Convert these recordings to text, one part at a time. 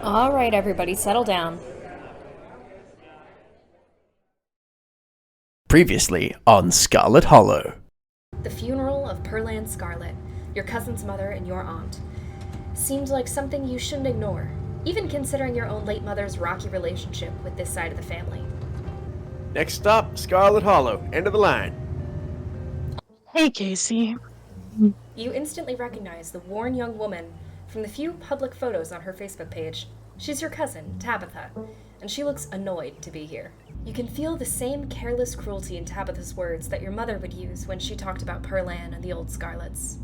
All right, everybody, settle down. Previously on Scarlet Hollow. The funeral of Perlan Scarlet, your cousin's mother and your aunt, seemed like something you shouldn't ignore, even considering your own late mother's rocky relationship with this side of the family. Next stop, Scarlet Hollow. End of the line. Hey, Casey. You instantly recognize the worn young woman from the few public photos on her Facebook page. She's your cousin, Tabitha, and she looks annoyed to be here. You can feel the same careless cruelty in Tabitha's words that your mother would use when she talked about Perlan and the old Scarlets.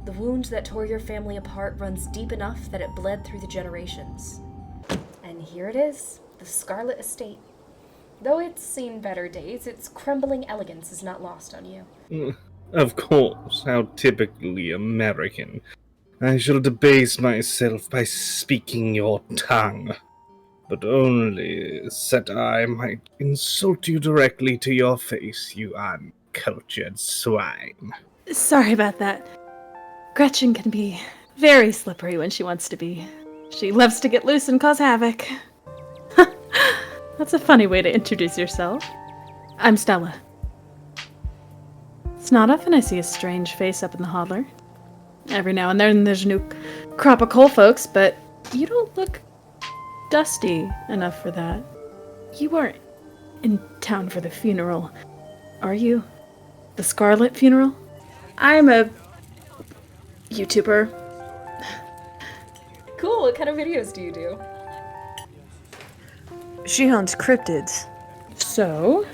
The wound that tore your family apart runs deep enough that it bled through the generations. And here it is, the Scarlet Estate. Though it's seen better days, its crumbling elegance is not lost on you. Of course, how typically American. I shall debase myself by speaking your tongue, but only that I might insult you directly to your face, you uncultured swine. Sorry about that. Gretchen can be very slippery when she wants to be. She loves to get loose and cause havoc. That's a funny way to introduce yourself. I'm Stella. It's not often I see a strange face up in the holler. Every now and then there's a new crop of coal folks, but you don't look dusty enough for that. You weren't in town for the funeral, are you? The Scarlet funeral? I'm a YouTuber. Cool, what kind of videos do you do? She hunts cryptids. So,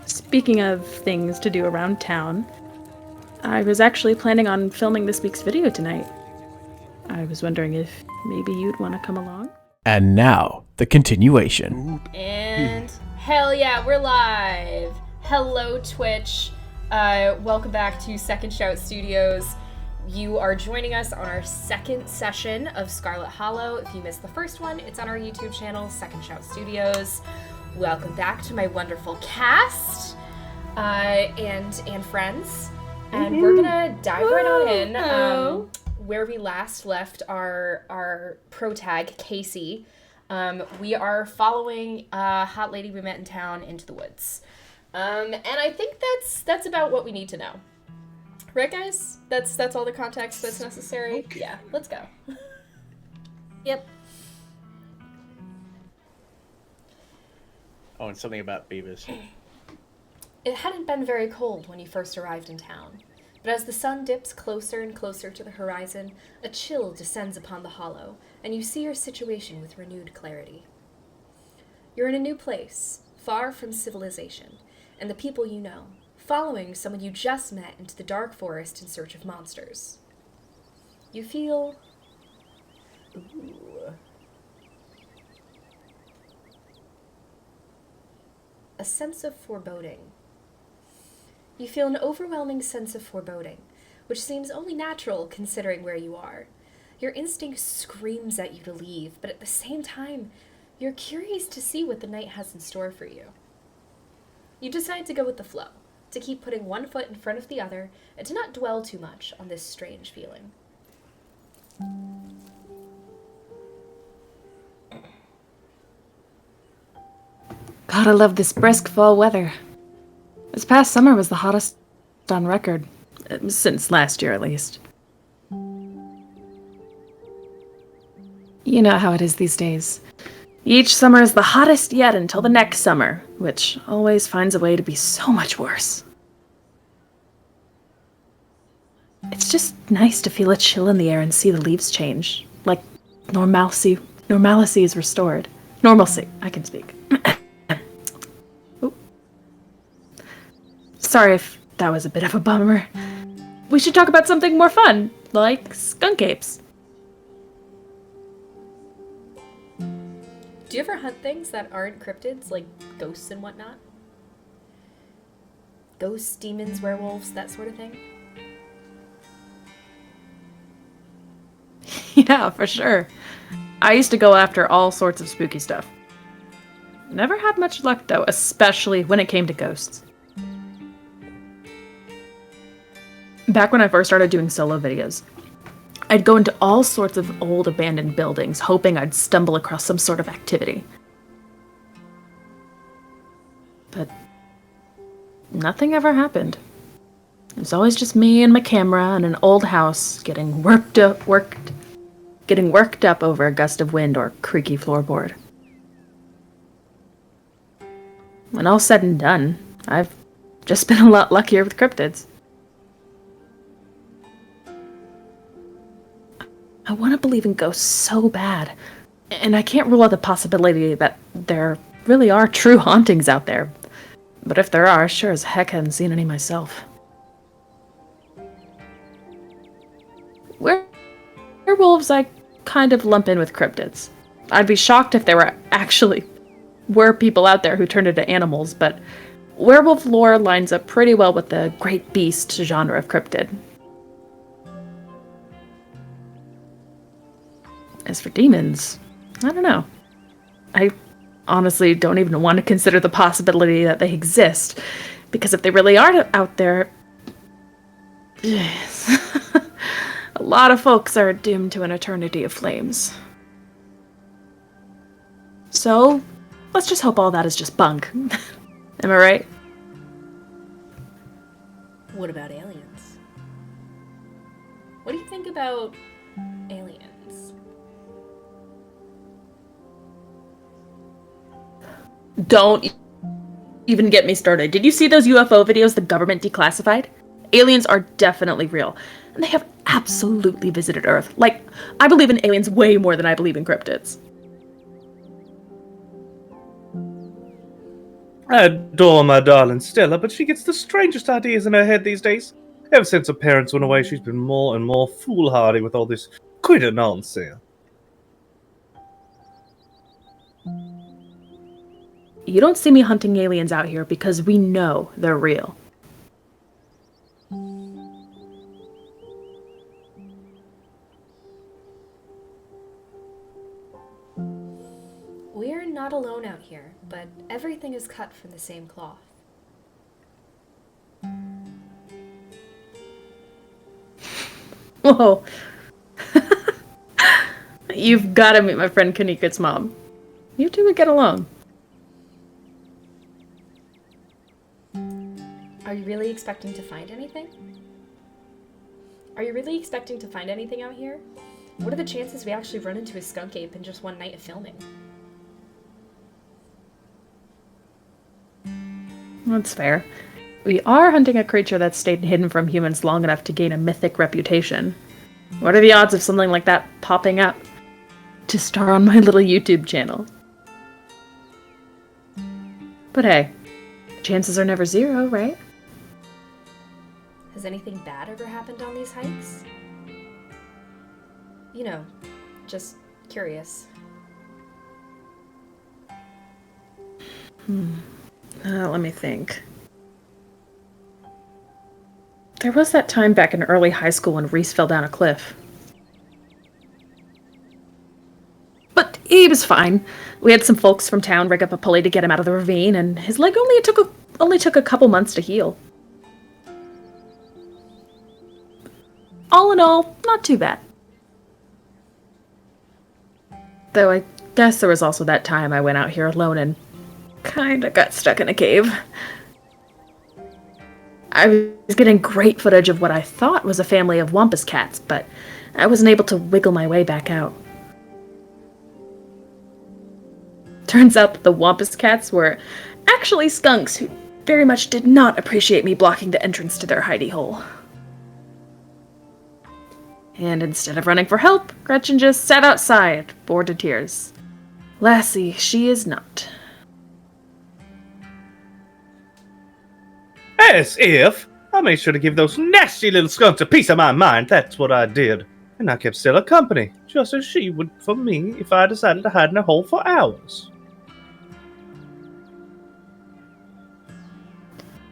speaking of things to do around town, I was actually planning on filming this week's video tonight. I was wondering if maybe you'd want to come along? And now, the continuation. And hell yeah, we're live! Hello, Twitch. Welcome back to Second Shout Studios. You are joining us on our second session of Scarlet Hollow. If you missed the first one, it's on our YouTube channel, Second Shout Studios. Welcome back to my wonderful cast and friends. And we're gonna dive right on in where we last left our Protag, Casey. We are following a hot lady we met in town into the woods. And I think that's about what we need to know. Right, guys? That's all the context that's necessary? Okay. Yeah, let's go. Yep. Oh, and something about Beavis. It hadn't been very cold when you first arrived in town, but as the sun dips closer and closer to the horizon, a chill descends upon the hollow, and you see your situation with renewed clarity. You're in a new place, far from civilization, and the people you know, following someone you just met into the dark forest in search of monsters. You feel... a sense of foreboding. You feel an overwhelming sense of foreboding, which seems only natural considering where you are. Your instinct screams at you to leave, but at the same time, you're curious to see what the night has in store for you. You decide to go with the flow, to keep putting one foot in front of the other, and to not dwell too much on this strange feeling. God, I love this brisk fall weather. This past summer was the hottest on record. Since last year, at least. You know how it is these days. Each summer is the hottest yet until the next summer, which always finds a way to be so much worse. It's just nice to feel a chill in the air and see the leaves change. Like normalcy is restored. Normalcy, I can speak. Sorry if that was a bit of a bummer. We should talk about something more fun, like skunk apes. Do you ever hunt things that aren't cryptids, like ghosts and whatnot? Ghosts, demons, werewolves, that sort of thing? Yeah, for sure. I used to go after all sorts of spooky stuff. Never had much luck, though, especially when it came to ghosts. Back when I first started doing solo videos, I'd go into all sorts of old abandoned buildings, hoping I'd stumble across some sort of activity. But nothing ever happened. It was always just me and my camera in an old house getting worked up over a gust of wind or creaky floorboard. When all said and done, I've just been a lot luckier with cryptids. I want to believe in ghosts so bad, and I can't rule out the possibility that there really are true hauntings out there. But if there are, sure as heck haven't seen any myself. Werewolves I kind of lump in with cryptids. I'd be shocked if there were people out there who turned into animals, but werewolf lore lines up pretty well with the great beast genre of cryptid. As for demons, I don't know. I honestly don't even want to consider the possibility that they exist, because if they really are out there, a lot of folks are doomed to an eternity of flames. So, let's just hope all that is just bunk. Am I right? What about aliens? What do you think about aliens? Don't even get me started. Did you see those UFO videos the government declassified? Aliens are definitely real. And they have absolutely visited Earth. Like, I believe in aliens way more than I believe in cryptids. I adore my darling Stella, but she gets the strangest ideas in her head these days. Ever since her parents went away, she's been more and more foolhardy with all this critter nonsense. You don't see me hunting aliens out here because we know they're real. We're not alone out here, but everything is cut from the same cloth. Whoa. You've got to meet my friend Kaneeka's mom. You two would get along. Are you really expecting to find anything? Are you really expecting to find anything out here? What are the chances we actually run into a skunk ape in just one night of filming? That's fair. We are hunting a creature that's stayed hidden from humans long enough to gain a mythic reputation. What are the odds of something like that popping up to star on my little YouTube channel? But hey, chances are never zero, right? Has anything bad ever happened on these hikes? You know, just curious. Let me think. There was that time back in early high school when Reese fell down a cliff. But he was fine. We had some folks from town rig up a pulley to get him out of the ravine, and his leg only took a couple months to heal. All in all, not too bad. Though I guess there was also that time I went out here alone and kinda got stuck in a cave. I was getting great footage of what I thought was a family of wampus cats, but I wasn't able to wiggle my way back out. Turns out that the wampus cats were actually skunks who very much did not appreciate me blocking the entrance to their hidey hole. And instead of running for help, Gretchen just sat outside, bored to tears. Lassie, she is not. As if! I made sure to give those nasty little skunks a piece of my mind, that's what I did. And I kept Stella company, just as she would for me if I decided to hide in a hole for hours.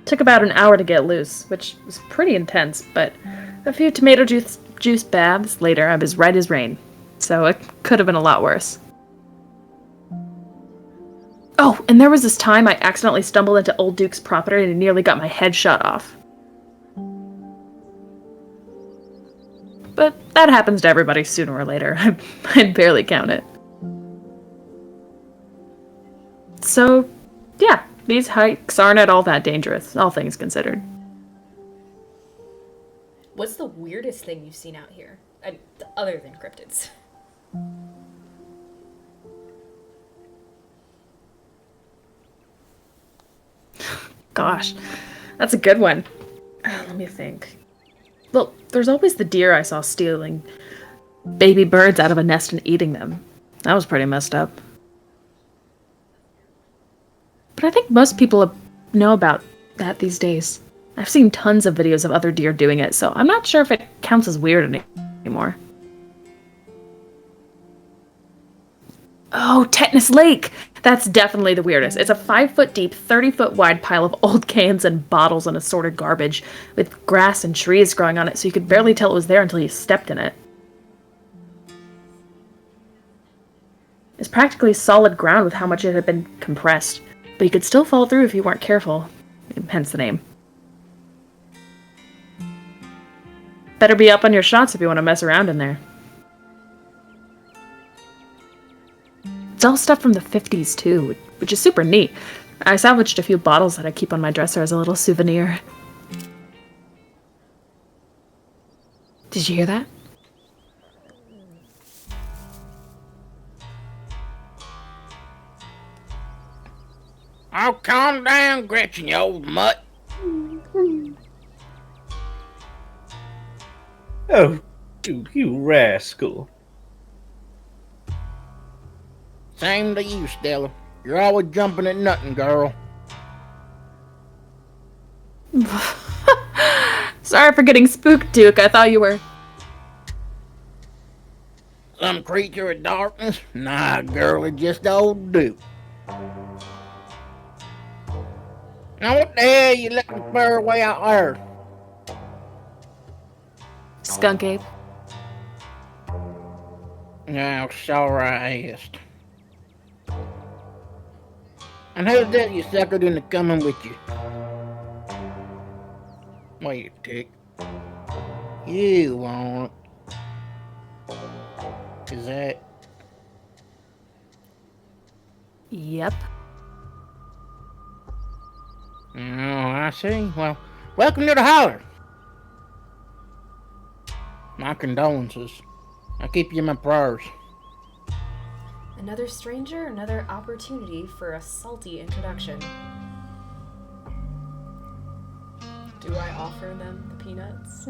Took about an hour to get loose, which was pretty intense, but a few tomato juice baths later I was right as rain. So it could have been a lot worse. Oh, and there was this time I accidentally stumbled into Old Duke's property and nearly got my head shot off. but that happens to everybody sooner or later. I'd barely count it. So, yeah, these hikes aren't at all that dangerous, all things considered. What's the weirdest thing you've seen out here? Other than cryptids. Gosh, that's a good one. Let me think. Well, there's always the deer I saw stealing baby birds out of a nest and eating them. That was pretty messed up. But I think most people know about that these days. I've seen tons of videos of other deer doing it, so I'm not sure if it counts as weird anymore. Oh, Tetanus Lake! That's definitely the weirdest. It's a 5-foot deep, 30-foot wide pile of old cans and bottles and assorted garbage, with grass and trees growing on it, so you could barely tell it was there until you stepped in it. It's practically solid ground with how much it had been compressed, but you could still fall through if you weren't careful, hence the name. Better be up on your shots if you want to mess around in there. It's all stuff from the 50s, too, which is super neat. I salvaged a few bottles that I keep on my dresser as a little souvenir. Did you hear that? Oh, calm down, Gretchen, you old mutt. Oh, you rascal. Same to you, Stella. You're always jumping at nothing, girl. Sorry for getting spooked, Duke. I thought you were... Some creature of darkness? Nah, girl, it's just old Duke. Now what the hell you looking for way out there? Skunk ape. Now, sorry I asked. And who's that you suckered into coming with you? Wait a tick. You want... Is that... Yep. Oh, I see. Well, welcome to the holler. My condolences. I'll keep you in my prayers. Another stranger, another opportunity for a salty introduction. Do I offer them the peanuts?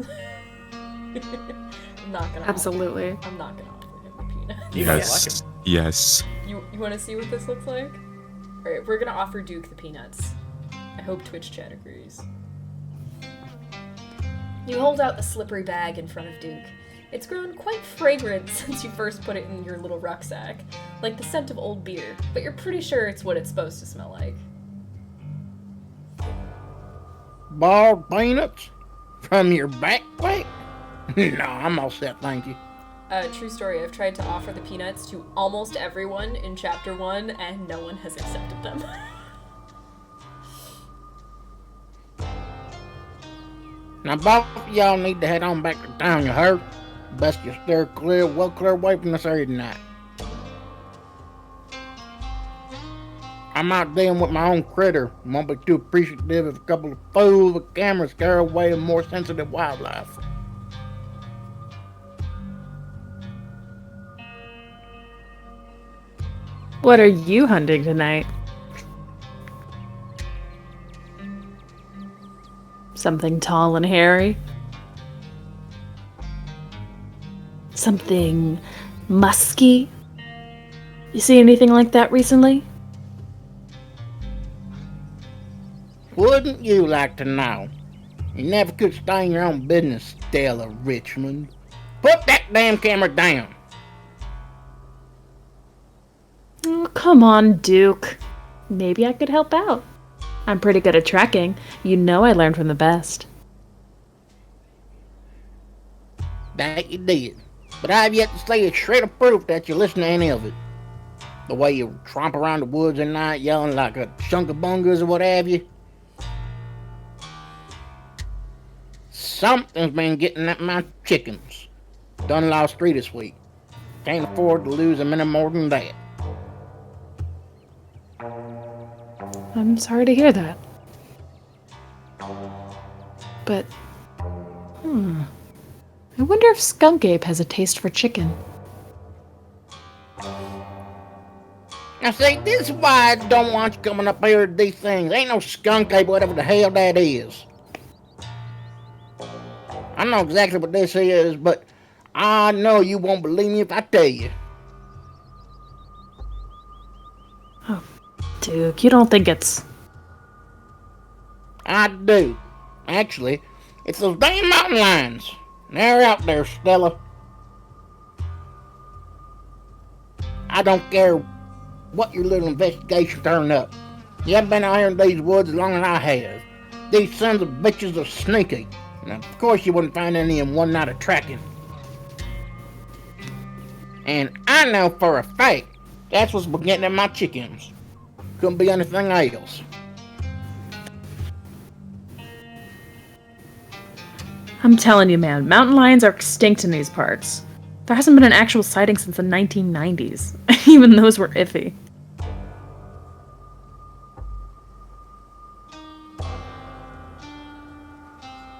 I'm not gonna. Absolutely. I'm not gonna offer him the peanuts. Yes. Yes. You want to see what this looks like? All right, we're gonna offer Duke the peanuts. I hope Twitch chat agrees. You hold out the slippery bag in front of Duke. It's grown quite fragrant since you first put it in your little rucksack, like the scent of old beer, but you're pretty sure it's what it's supposed to smell like. Boiled peanuts? From your backpack? No, I'm all set, thank you. True story, I've tried to offer the peanuts to almost everyone in Chapter 1, and no one has accepted them. Now, both of y'all need to head on back to town, you heard? Best you steer well clear away from this area tonight. I'm out dealing with my own critter and won't be too appreciative if a couple of fools with cameras scare away more sensitive wildlife. What are you hunting tonight? Something tall and hairy? Something musky? You see anything like that recently? Wouldn't you like to know? You never could stay in your own business, Stella Richmond. Put that damn camera down. Oh, come on, Duke. Maybe I could help out. I'm pretty good at tracking. You know I learned from the best. That you did. But I've yet to see a shred of proof that you listen to any of it. The way you tromp around the woods at night yelling like a chunk of bungas or what have you. Something's been getting at my chickens. Done lost 3 this week. Can't afford to lose a minute more than that. I'm sorry to hear that. But, I wonder if Skunk Ape has a taste for chicken. Now see, this is why I don't want you coming up here with these things. Ain't no skunk ape, whatever the hell that is. I know exactly what this is, but I know you won't believe me if I tell you. Oh, Duke, you don't think it's... I do. Actually, it's those damn mountain lions. They're out there, Stella. I don't care what your little investigation turned up. You haven't been out here in these woods as long as I have. These sons of bitches are sneaky. Now, of course you wouldn't find any in one night of tracking. And I know for a fact that's what's been getting at my chickens. Couldn't be anything else. I'm telling you, man, mountain lions are extinct in these parts. There hasn't been an actual sighting since the 1990s. Even those were iffy.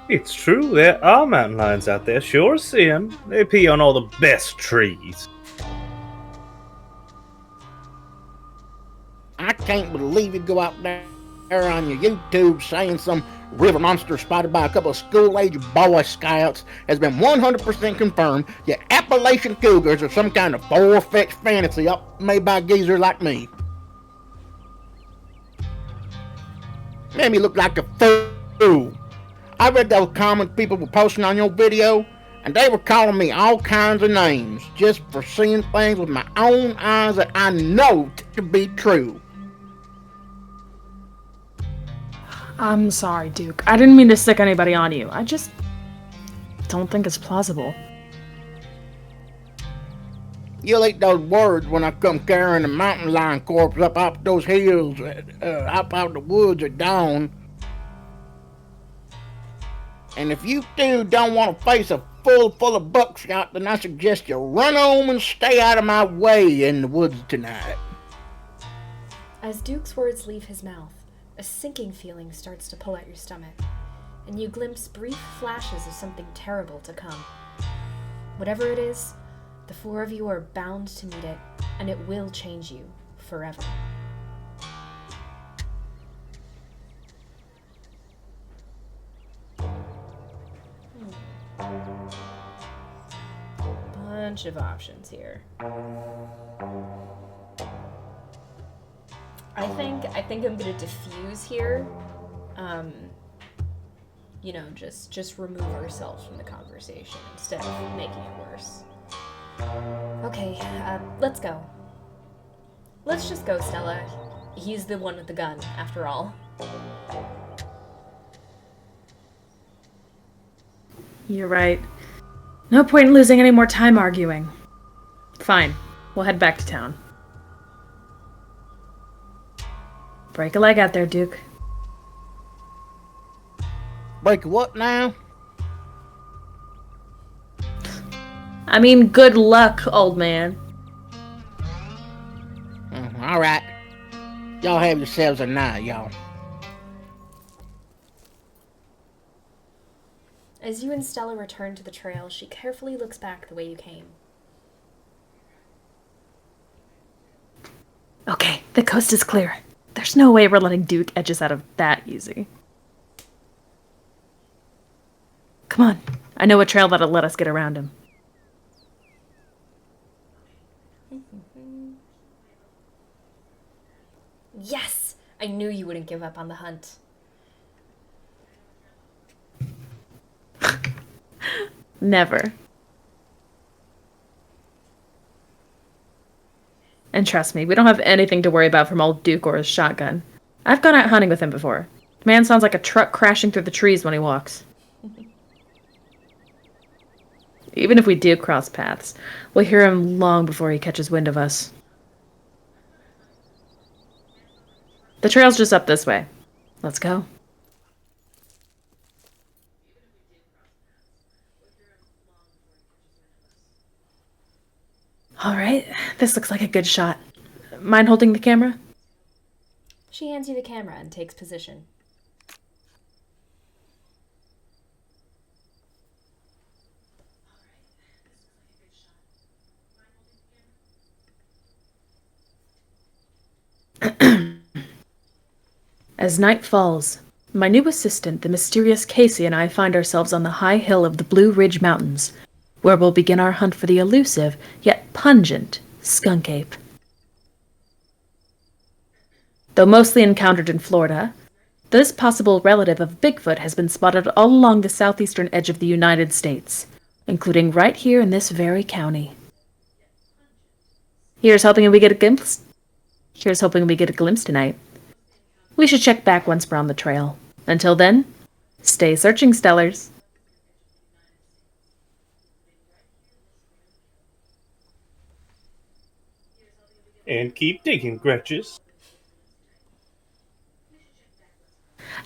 It's true, there are mountain lions out there. Sure see them. They pee on all the best trees. I can't believe you go out there on your YouTube saying some river monster spotted by a couple of school-age Boy Scouts has been 100% confirmed that Appalachian cougars are some kind of far-fetched fantasy made by a geezer like me. Made me look like a fool. I read those comments people were posting on your video, and they were calling me all kinds of names just for seeing things with my own eyes that I know to be true. I'm sorry, Duke. I didn't mean to stick anybody on you. I just don't think it's plausible. You'll eat those words when I come carrying a mountain lion corpse up out those hills, up out the woods at dawn. And if you two don't want to face a full of buckshot, then I suggest you run home and stay out of my way in the woods tonight. As Duke's words leave his mouth, a sinking feeling starts to pull at your stomach, and you glimpse brief flashes of something terrible to come. Whatever it is, the 4 of you are bound to meet it, and it will change you forever. Bunch of options here. I think I'm gonna diffuse here. You know, just remove ourselves from the conversation instead of making it worse. Okay, let's go. Let's just go, Stella. He's the one with the gun, after all. You're right. No point in losing any more time arguing. Fine. We'll head back to town. Break a leg out there, Duke. Break what now? I mean, good luck, old man. Alright. Y'all have yourselves a night, y'all. As you and Stella return to the trail, she carefully looks back the way you came. Okay, the coast is clear. There's no way we're letting Duke edge us out of that easy. Come on. I know a trail that'll let us get around him. Yes! I knew you wouldn't give up on the hunt. Never. And trust me, we don't have anything to worry about from old Duke or his shotgun. I've gone out hunting with him before. The man sounds like a truck crashing through the trees when he walks. Even if we do cross paths, we'll hear him long before he catches wind of us. The trail's just up this way. Let's go. All right, this looks like a good shot. Mind holding the camera? She hands you the camera and takes position. As night falls, my new assistant, the mysterious Casey, and I find ourselves on the high hill of the Blue Ridge Mountains, where we'll begin our hunt for the elusive, yet pungent, skunk ape. Though mostly encountered in Florida, this possible relative of Bigfoot has been spotted all along the southeastern edge of the United States, including right here in this very county. Here's hoping we get a glimpse tonight. We should check back once we're on the trail. Until then, stay searching, Stellars. And keep digging, Gretches.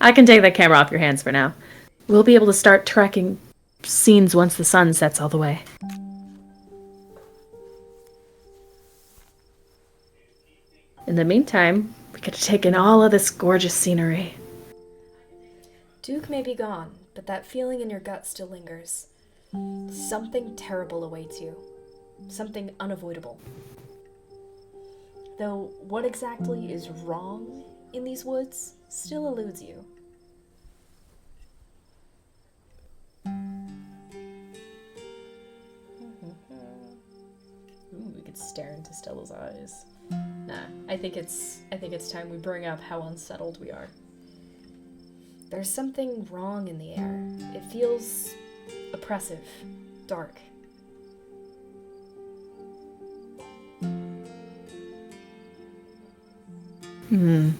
I can take that camera off your hands for now. We'll be able to start tracking scenes once the sun sets all the way. In the meantime, we get to take in all of this gorgeous scenery. Duke may be gone, but that feeling in your gut still lingers. Something terrible awaits you. Something unavoidable. Though what exactly is wrong in these woods still eludes you. Ooh, we could stare into Stella's eyes. Nah, I think it's time we bring up how unsettled we are. There's something wrong in the air. It feels oppressive, dark. You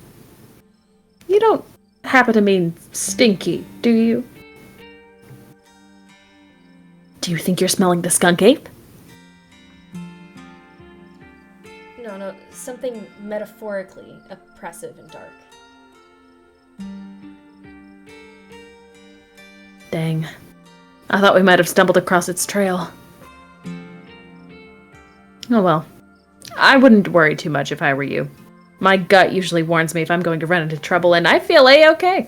don't happen to mean stinky, do you? Do you think you're smelling the skunk ape? No, something metaphorically oppressive and dark. Dang. I thought we might have stumbled across its trail. Oh well. I wouldn't worry too much if I were you. My gut usually warns me if I'm going to run into trouble, and I feel A-okay.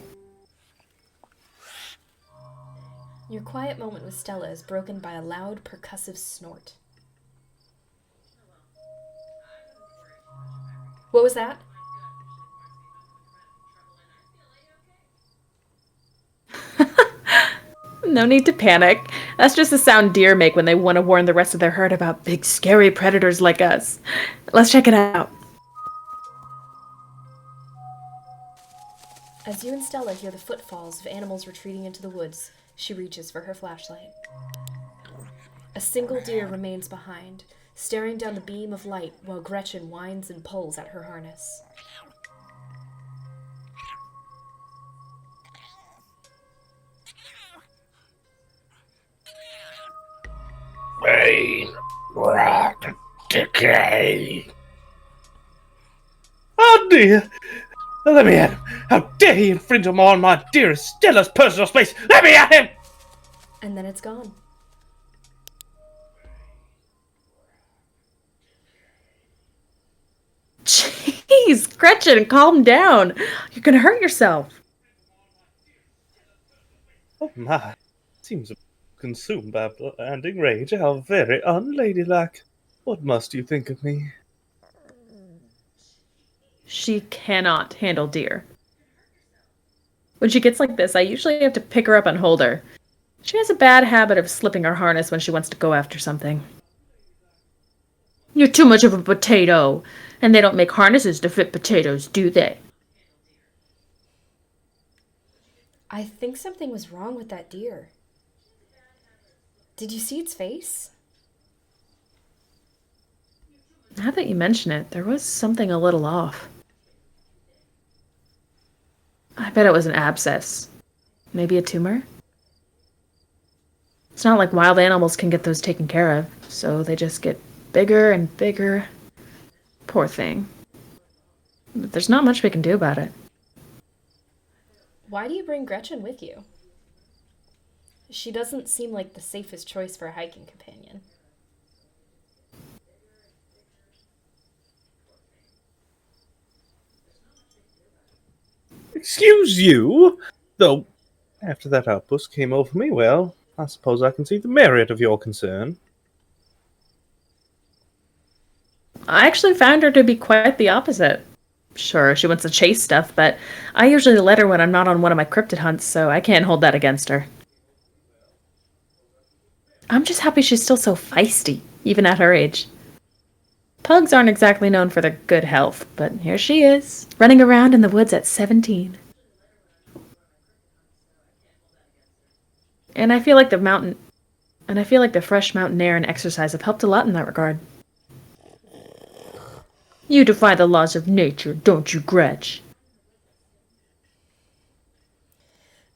Your quiet moment with Stella is broken by a loud, percussive snort. What was that? No need to panic. That's just the sound deer make when they want to warn the rest of their herd about big, scary predators like us. Let's check it out. As you and Stella hear the footfalls of animals retreating into the woods, she reaches for her flashlight. A single deer remains behind, staring down the beam of light while Gretchen whines and pulls at her harness. Pain, rot, decay. Oh dear! Let me at him! How dare he infringe on my dearest Stella's personal space! Let me at him! And then it's gone. Jeez, Gretchen, calm down. You're gonna hurt yourself. Oh my. Seems consumed by blinding rage. How very unladylike. What must you think of me? She cannot handle deer. When she gets like this, I usually have to pick her up and hold her. She has a bad habit of slipping her harness when she wants to go after something. You're too much of a potato. And they don't make harnesses to fit potatoes, do they? I think something was wrong with that deer. Did you see its face? Now that you mention it, there was something a little off. I bet it was an abscess. Maybe a tumor? It's not like wild animals can get those taken care of, so they just get bigger and bigger. Poor thing. But there's not much we can do about it. Why do you bring Gretchen with you? She doesn't seem like the safest choice for a hiking companion. excuse you! Though, after that outburst came over me, well, I suppose I can see the merit of your concern. I actually found her to be quite the opposite. Sure, she wants to chase stuff, but I usually let her when I'm not on one of my cryptid hunts, so I can't hold that against her. I'm just happy she's still so feisty, even at her age. Pugs aren't exactly known for their good health, but here she is, running around in the woods at 17. And I feel like the fresh mountain air and exercise have helped a lot in that regard. You defy the laws of nature, don't you, Gretch?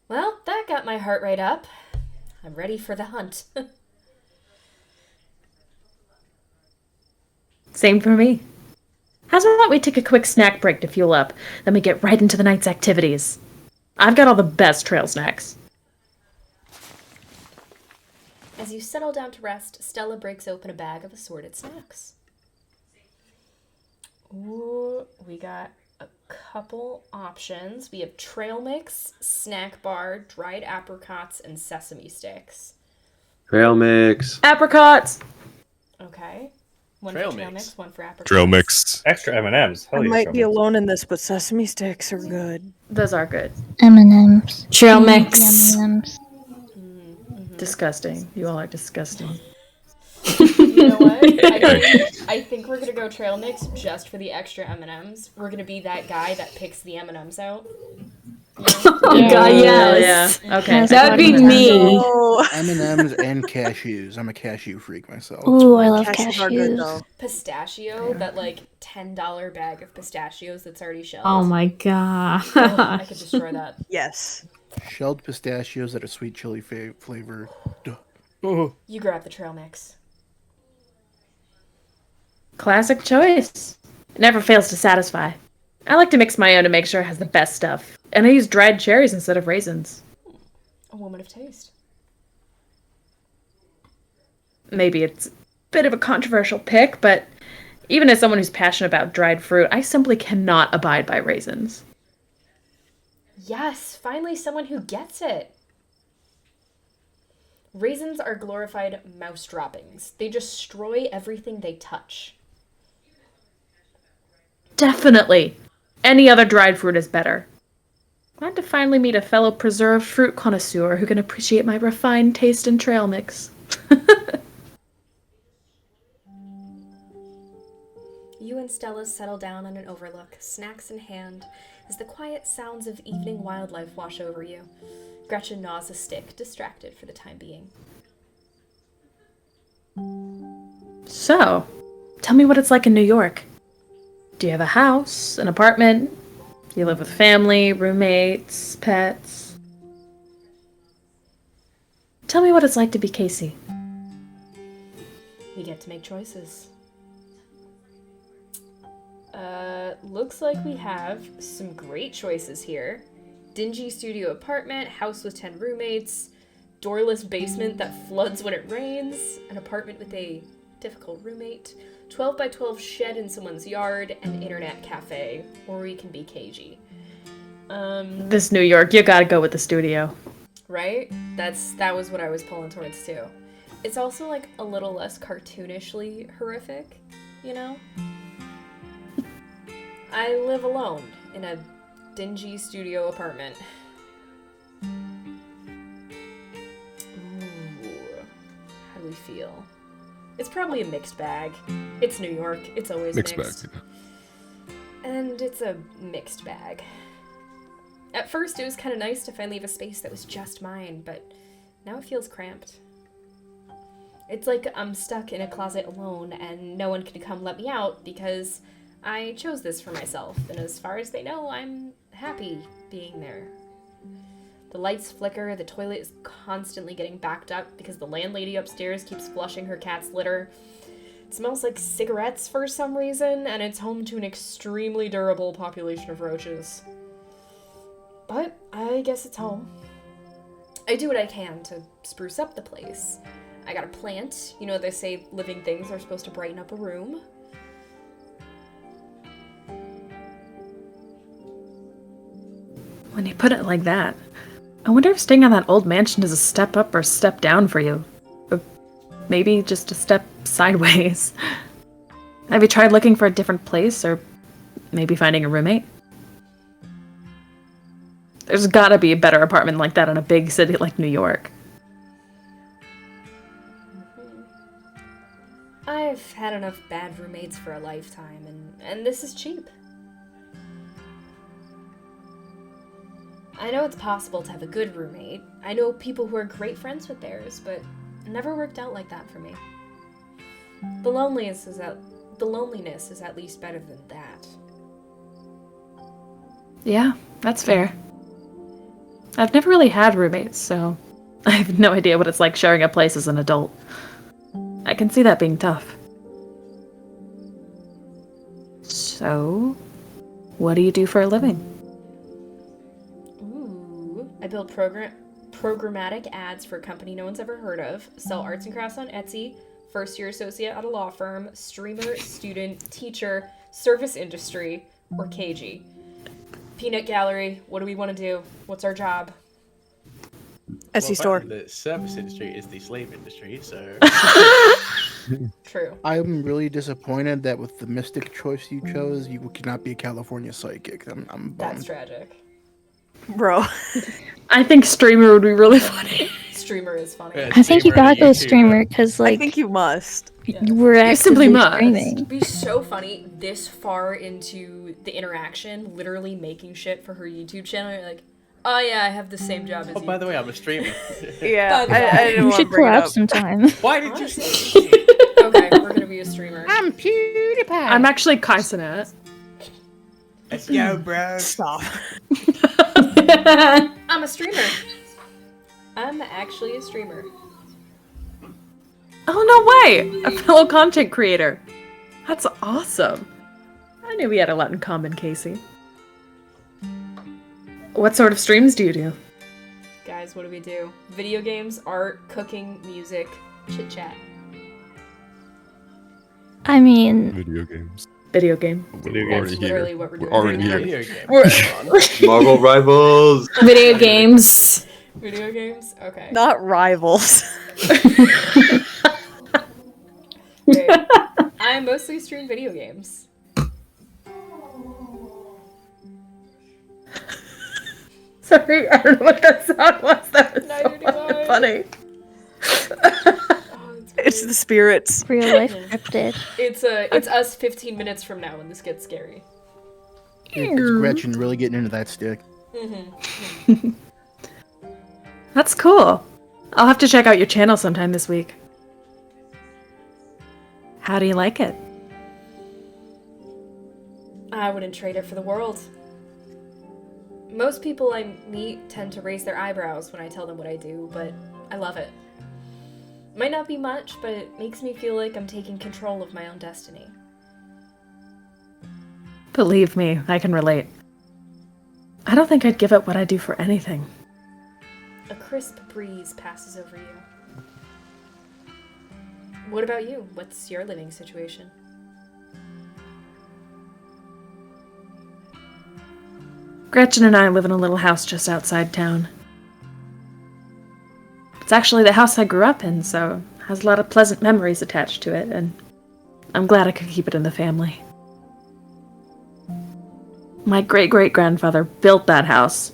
Well, that got my heart rate up. I'm ready for the hunt. Same for me. How's about we take a quick snack break to fuel up, then we get right into the night's activities? I've got all the best trail snacks. As you settle down to rest, Stella breaks open a bag of assorted snacks. Ooh, we got a couple options. We have trail mix, snack bar, dried apricots, and sesame sticks. Trail mix. Apricots! Okay. One Trail for trail mix. mix, one for apricots. Trail mix. Extra M&Ms. I might be alone in this, but sesame sticks are good. Those are good. M&M's. Trail mix. M&M's. Disgusting. You all are disgusting. You know what? I think we're gonna go trail mix just for the extra M&Ms. We're gonna be that guy that picks the M&Ms out. You know? Oh god, yes. Yeah. Okay. That would be me. Oh, M&Ms and cashews. I'm a cashew freak myself. Ooh, I love cashews are good cashews. though. Pistachio, that like $10 bag of pistachios that's already shelled. Oh my god. Oh, I could destroy that. Yes. Shelled pistachios that are sweet chili flavor. Duh. Oh. You grab the trail mix. Classic choice. It never fails to satisfy. I like to mix my own to make sure it has the best stuff. And I use dried cherries instead of raisins. A woman of taste. Maybe it's a bit of a controversial pick, but even as someone who's passionate about dried fruit, I simply cannot abide by raisins. Yes, finally someone who gets it. Raisins are glorified mouse droppings. They destroy everything they touch. Definitely. Any other dried fruit is better. Glad to finally meet a fellow preserved fruit connoisseur who can appreciate my refined taste in trail mix. You and Stella settle down on an overlook, snacks in hand, as the quiet sounds of evening wildlife wash over you. Gretchen gnaws a stick, distracted for the time being. So, tell me what it's like in New York. Do you have a house, an apartment? Do you live with family, roommates, pets? Tell me what it's like to be Casey. We get to make choices. Looks like we have some great choices here. Dingy studio apartment, house with 10 roommates, doorless basement that floods when it rains, an apartment with a difficult roommate, 12 by 12 shed in someone's yard, and internet cafe, or we can be cagey. This New York, you gotta go with the studio. Right? That was what I was pulling towards too. It's also like a little less cartoonishly horrific, you know? I live alone in a dingy studio apartment. Ooh. How do we feel? It's probably a mixed bag. It's New York. It's always mixed. Mixed bag. And it's a mixed bag. At first, it was kind of nice to finally have a space that was just mine, but now it feels cramped. It's like I'm stuck in a closet alone and no one can come let me out because I chose this for myself, and as far as they know, I'm happy being there. The lights flicker, the toilet is constantly getting backed up because the landlady upstairs keeps flushing her cat's litter. It smells like cigarettes for some reason, and it's home to an extremely durable population of roaches. But I guess it's home. I do what I can to spruce up the place. I got a plant. You know, they say living things are supposed to brighten up a room. When you put it like that, I wonder if staying on that old mansion is a step up or a step down for you. Or maybe just a step sideways. Have you tried looking for a different place, or maybe finding a roommate? There's gotta be a better apartment like that in a big city like New York. I've had enough bad roommates for a lifetime, and this is cheap. I know it's possible to have a good roommate. I know people who are great friends with theirs, but it never worked out like that for me. The loneliness is at least better than that. Yeah, that's fair. I've never really had roommates, so I have no idea what it's like sharing a place as an adult. I can see that being tough. So, what do you do for a living? Ooh, I build programmatic ads for a company no one's ever heard of, sell arts and crafts on Etsy, first-year associate at a law firm, streamer, student, teacher, service industry, or KG. Peanut gallery, what do we want to do? What's our job? Etsy store. The service industry is the slave industry, so... True. I'm really disappointed that with the mystic choice you chose, you cannot be a California psychic. I'm bummed. That's tragic. Bro. I think streamer would be really funny. Streamer is funny. Yeah, I think you streamer, gotta go YouTuber. streamer because, I like, think you must. you were You simply actively must. streaming. It'd be so funny this far into the interaction, literally making shit for her YouTube channel. You're like, oh yeah, I have the same job as Oh, you. by the way, I'm a streamer. Yeah, By the way. I didn't You want to should bring it collab up. sometime. Why did you Honestly. say Okay, we're gonna be a streamer. I'm PewDiePie. I'm actually Kaisenet. Let's go, bro. Stop. I'm a streamer. I'm actually a streamer. Oh, no way! A fellow content creator. That's awesome. I knew we had a lot in common, Casey. What sort of streams do you do? Guys, what do we do? Video games, art, cooking, music, chit chat. I mean, Video games. Video game. We're That's already literally here. what we're We're doing. already Video here. game. Marvel Rivals. video games. Video games? Okay. Not rivals. Wait. I mostly stream video games. Sorry, I don't know what that sound was. That was Neither do I. funny. Oh, It's the spirits. Real life cryptid. it's us 15 minutes from now when this gets scary. It's Gretchen really getting into that stick. That's cool. I'll have to check out your channel sometime this week. How do you like it? I wouldn't trade it for the world. Most people I meet tend to raise their eyebrows when I tell them what I do, but I love it. Might not be much, but it makes me feel like I'm taking control of my own destiny. Believe me, I can relate. I don't think I'd give up what I do for anything. A crisp breeze passes over you. What about you? What's your living situation? Gretchen and I live in a little house just outside town. It's actually the house I grew up in, so it has a lot of pleasant memories attached to it, and I'm glad I could keep it in the family. My great-great-grandfather built that house,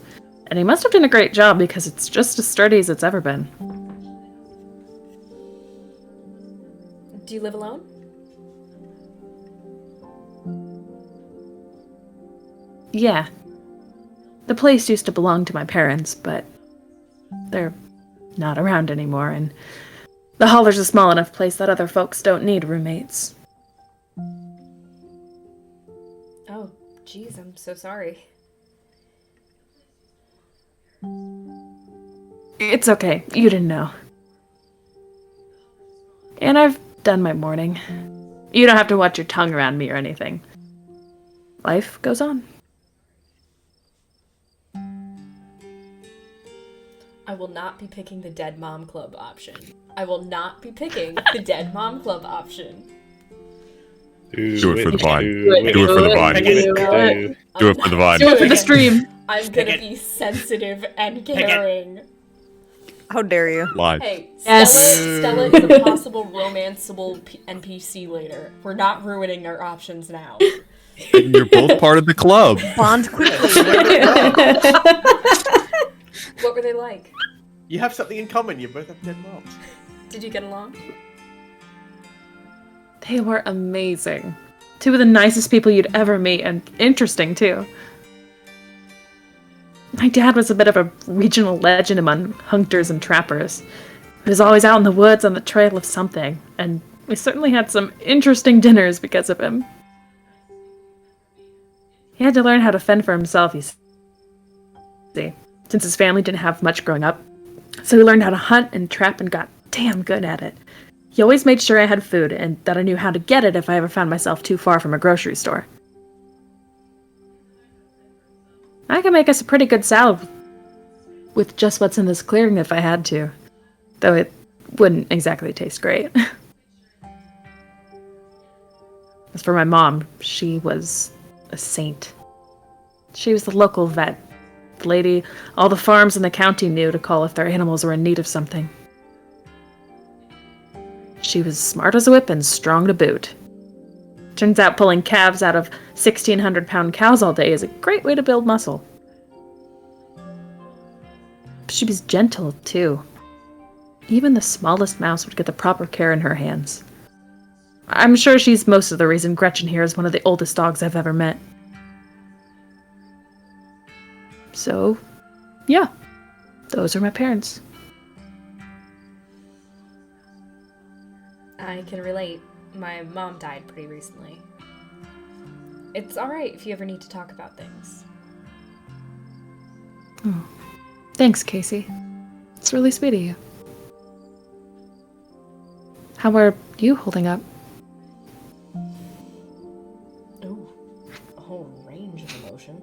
and he must have done a great job because it's just as sturdy as it's ever been. Do you live alone? Yeah. The place used to belong to my parents, but they're not around anymore, and the Holler's a small enough place that other folks don't need roommates. Oh, geez, I'm so sorry. It's okay. You didn't know. And I've done my morning. You don't have to watch your tongue around me or anything. Life goes on. I will not be picking the Dead Mom Club option. I will not be picking the Dead Mom Club option. Do it for the vine. Do Do it for the vine. Do Do it for the vine. Do it for the stream. I'm gonna be sensitive and caring. How dare you? Why? Hey, Yes. Stella is a possible romanceable NPC later. We're not ruining our options now. And you're both part of the club. Bond quickly. What were they like? You have something in common. You both have dead moms. Did you get along? They were amazing. Two of the nicest people you'd ever meet, and interesting too. My dad was a bit of a regional legend among hunters and trappers. He was always out in the woods on the trail of something, and we certainly had some interesting dinners because of him. He had to learn how to fend for himself, you see, since his family didn't have much growing up. So he learned how to hunt and trap and got damn good at it. He always made sure I had food and that I knew how to get it if I ever found myself too far from a grocery store. I could make us a pretty good salad with just what's in this clearing if I had to, though it wouldn't exactly taste great. As for my mom, she was a saint. She was the local vet, the lady all the farms in the county knew to call if their animals were in need of something. She was smart as a whip and strong to boot. Turns out pulling calves out of 1,600-pound cows all day is a great way to build muscle. She was gentle, too. Even the smallest mouse would get the proper care in her hands. I'm sure she's most of the reason Gretchen here is one of the oldest dogs I've ever met. So, yeah, those are my parents. I can relate. My mom died pretty recently. It's alright if you ever need to talk about things. Oh. Thanks, Casey. It's really sweet of you. How are you holding up? Ooh, a whole range of emotion.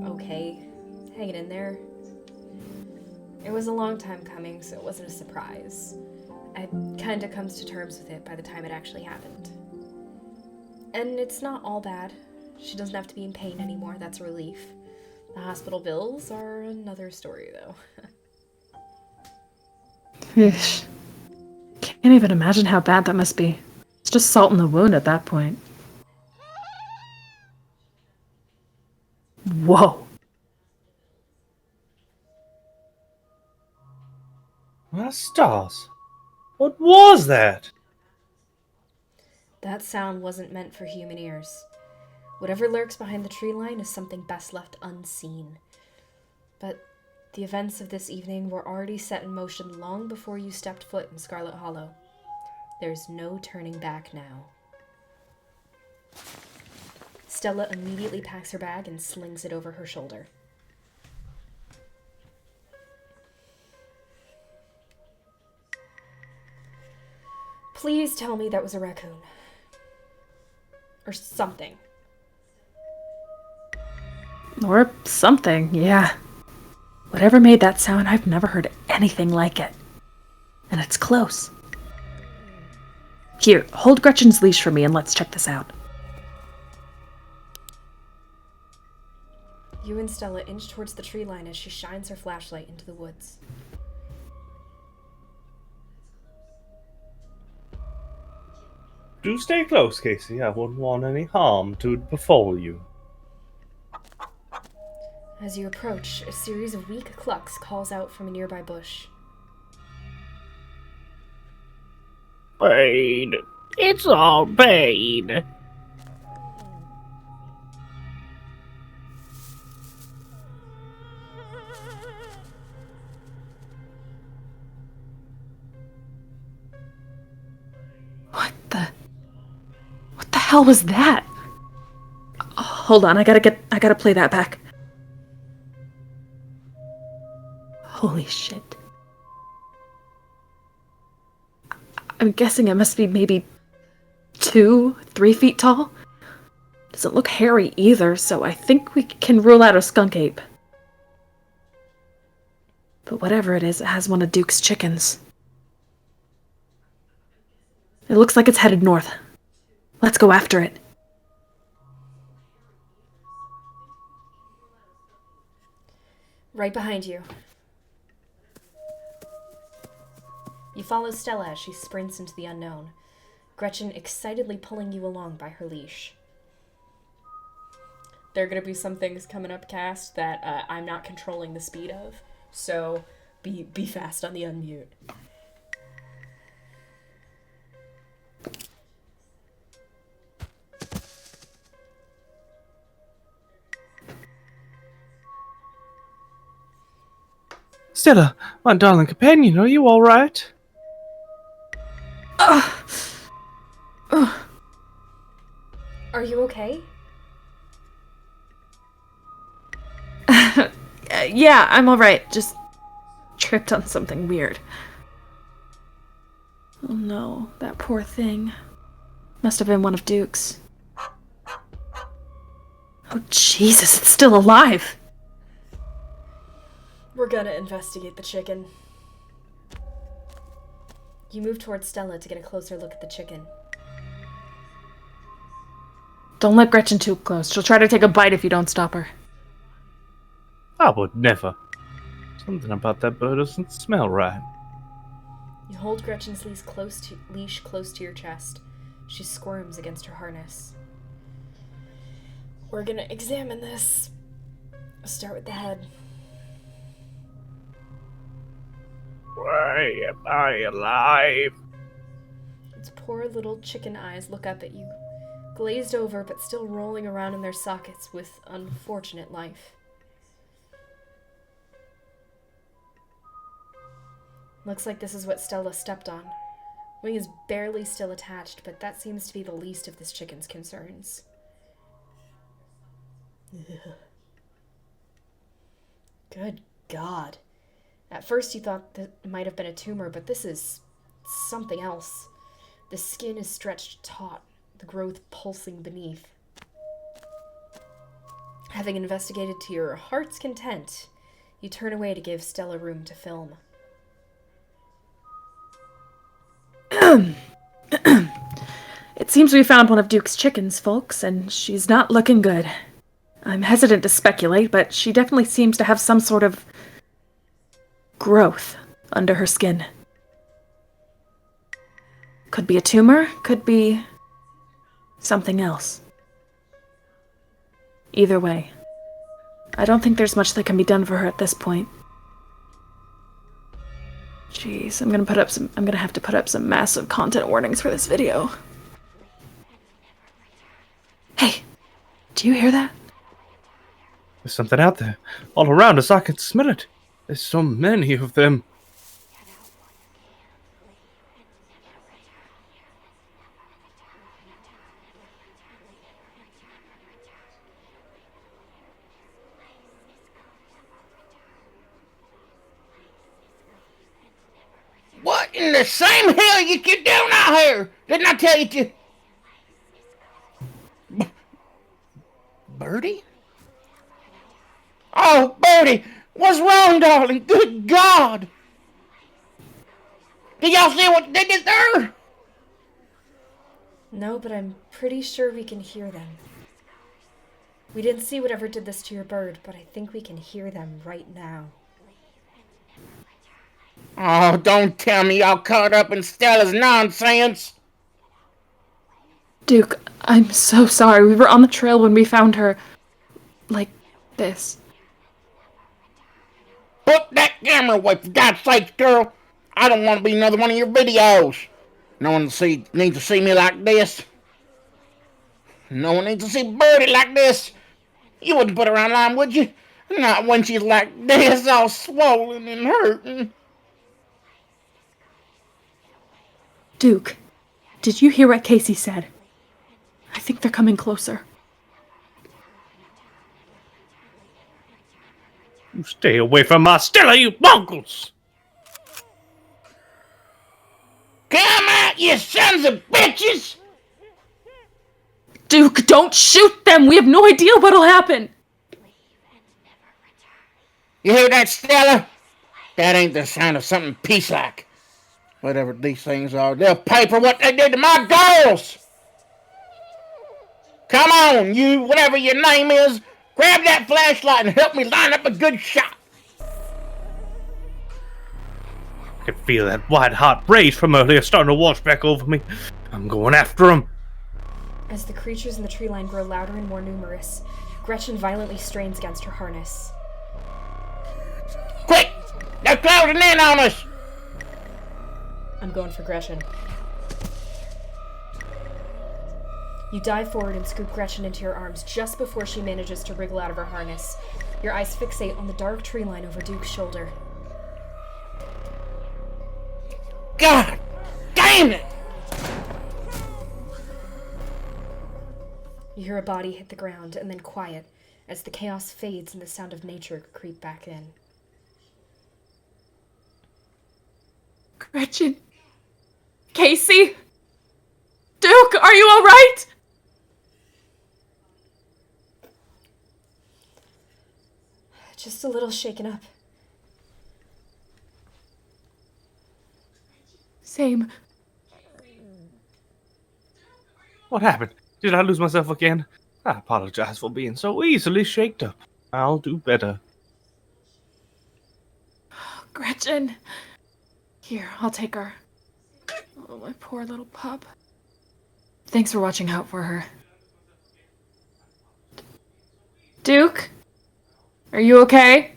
Okay. Hanging in there. It was a long time coming, so it wasn't a surprise. I kinda comes to terms with it by the time it actually happened. And it's not all bad. She doesn't have to be in pain anymore, that's a relief. The hospital bills are another story, though. Eesh. Can't even imagine how bad that must be. It's just salt in the wound at that point. Whoa. My stars. What was that? That sound wasn't meant for human ears. Whatever lurks behind the tree line is something best left unseen. But the events of this evening were already set in motion long before you stepped foot in Scarlet Hollow. There's no turning back now. Stella immediately packs her bag and slings it over her shoulder. Please tell me that was a raccoon. Or something. Or something, yeah. Whatever made that sound, I've never heard anything like it. And it's close. Here, hold Gretchen's leash for me and let's check this out. You and Stella inch towards the tree line as she shines her flashlight into the woods. Do stay close, Casey. I wouldn't want any harm to befall you. As you approach, a series of weak clucks calls out from a nearby bush. Bane. It's all Bane. What the hell was that? Oh, hold on, I gotta play that back. Holy shit. I'm guessing it must be maybe 2-3 feet tall. Doesn't look hairy either, so I think we can rule out a skunk ape. But whatever it is, it has one of Duke's chickens. It looks like it's headed north. Let's go after it. Right behind you. You follow Stella as she sprints into the unknown, Gretchen excitedly pulling you along by her leash. There are going to be some things coming up, cast, that I'm not controlling the speed of, so be fast on the unmute. Stella, my darling companion, are you all right? Are you okay? Yeah, I'm alright. Just tripped on something weird. Oh no, that poor thing. Must have been one of Duke's. Oh Jesus, it's still alive! We're gonna investigate the chicken. You move towards Stella to get a closer look at the chicken. Don't let Gretchen too close. She'll try to take a bite if you don't stop her. I would never. Something about that bird doesn't smell right. You hold Gretchen's leash close to your chest. She squirms against her harness. We're gonna examine this. Start with the head. Why am I alive? Its poor little chicken eyes look up at you, glazed over but still rolling around in their sockets with unfortunate life. Looks like this is what Stella stepped on. Wing is barely still attached, but that seems to be the least of this chicken's concerns. Ugh. Good God. At first you thought that it might have been a tumor, but this is something else. The skin is stretched taut, the growth pulsing beneath. Having investigated to your heart's content, you turn away to give Stella room to film. It seems we found one of Duke's chickens, folks, and she's not looking good. I'm hesitant to speculate, but she definitely seems to have some sort of growth under her skin. Could be a tumor, could be something else. Either way, I don't think there's much that can be done for her at this point. Jeez, I'm gonna have to put up some massive content warnings for this video. Hey, do you hear that? There's something out there. All around us, I can smell it. There's so many of them. What in the same hell you doing out here? Didn't I tell you to... Birdie? Oh, Birdie! What's wrong, darling? Good God! Did y'all see what they did there? No, but I'm pretty sure we can hear them. We didn't see whatever did this to your bird, but I think we can hear them right now. Oh, don't tell me y'all caught up in Stella's nonsense! Duke, I'm so sorry. We were on the trail when we found her like this. Put that camera away, for God's sake, girl! I don't want to be another one of your videos. No one needs to see me like this. No one needs to see Birdie like this. You wouldn't put her online, would you? Not when she's like this, all swollen and hurting. Duke, did you hear what Casey said? I think they're coming closer. You stay away from my Stella, you mongrels! Come out, you sons of bitches! Duke, don't shoot them! We have no idea what'll happen! You hear that, Stella? That ain't the sound of something peace-like. Whatever these things are, they'll pay for what they did to my girls! Come on, you, whatever your name is, grab that flashlight and help me line up a good shot. I can feel that white-hot rage from earlier starting to wash back over me. I'm going after him. As the creatures in the tree line grow louder and more numerous, Gretchen violently strains against her harness. Quick! They're closing in on us! I'm going for Gretchen. You dive forward and scoop Gretchen into your arms just before she manages to wriggle out of her harness. Your eyes fixate on the dark tree line over Duke's shoulder. God damn it! You hear a body hit the ground and then quiet as the chaos fades and the sound of nature creep back in. Gretchen? Casey? Duke, are you alright? Just a little shaken up. Same. What happened? Did I lose myself again? I apologize for being so easily shaked up. I'll do better. Gretchen. Here, I'll take her. Oh, my poor little pup. Thanks for watching out for her. Duke? Are you okay?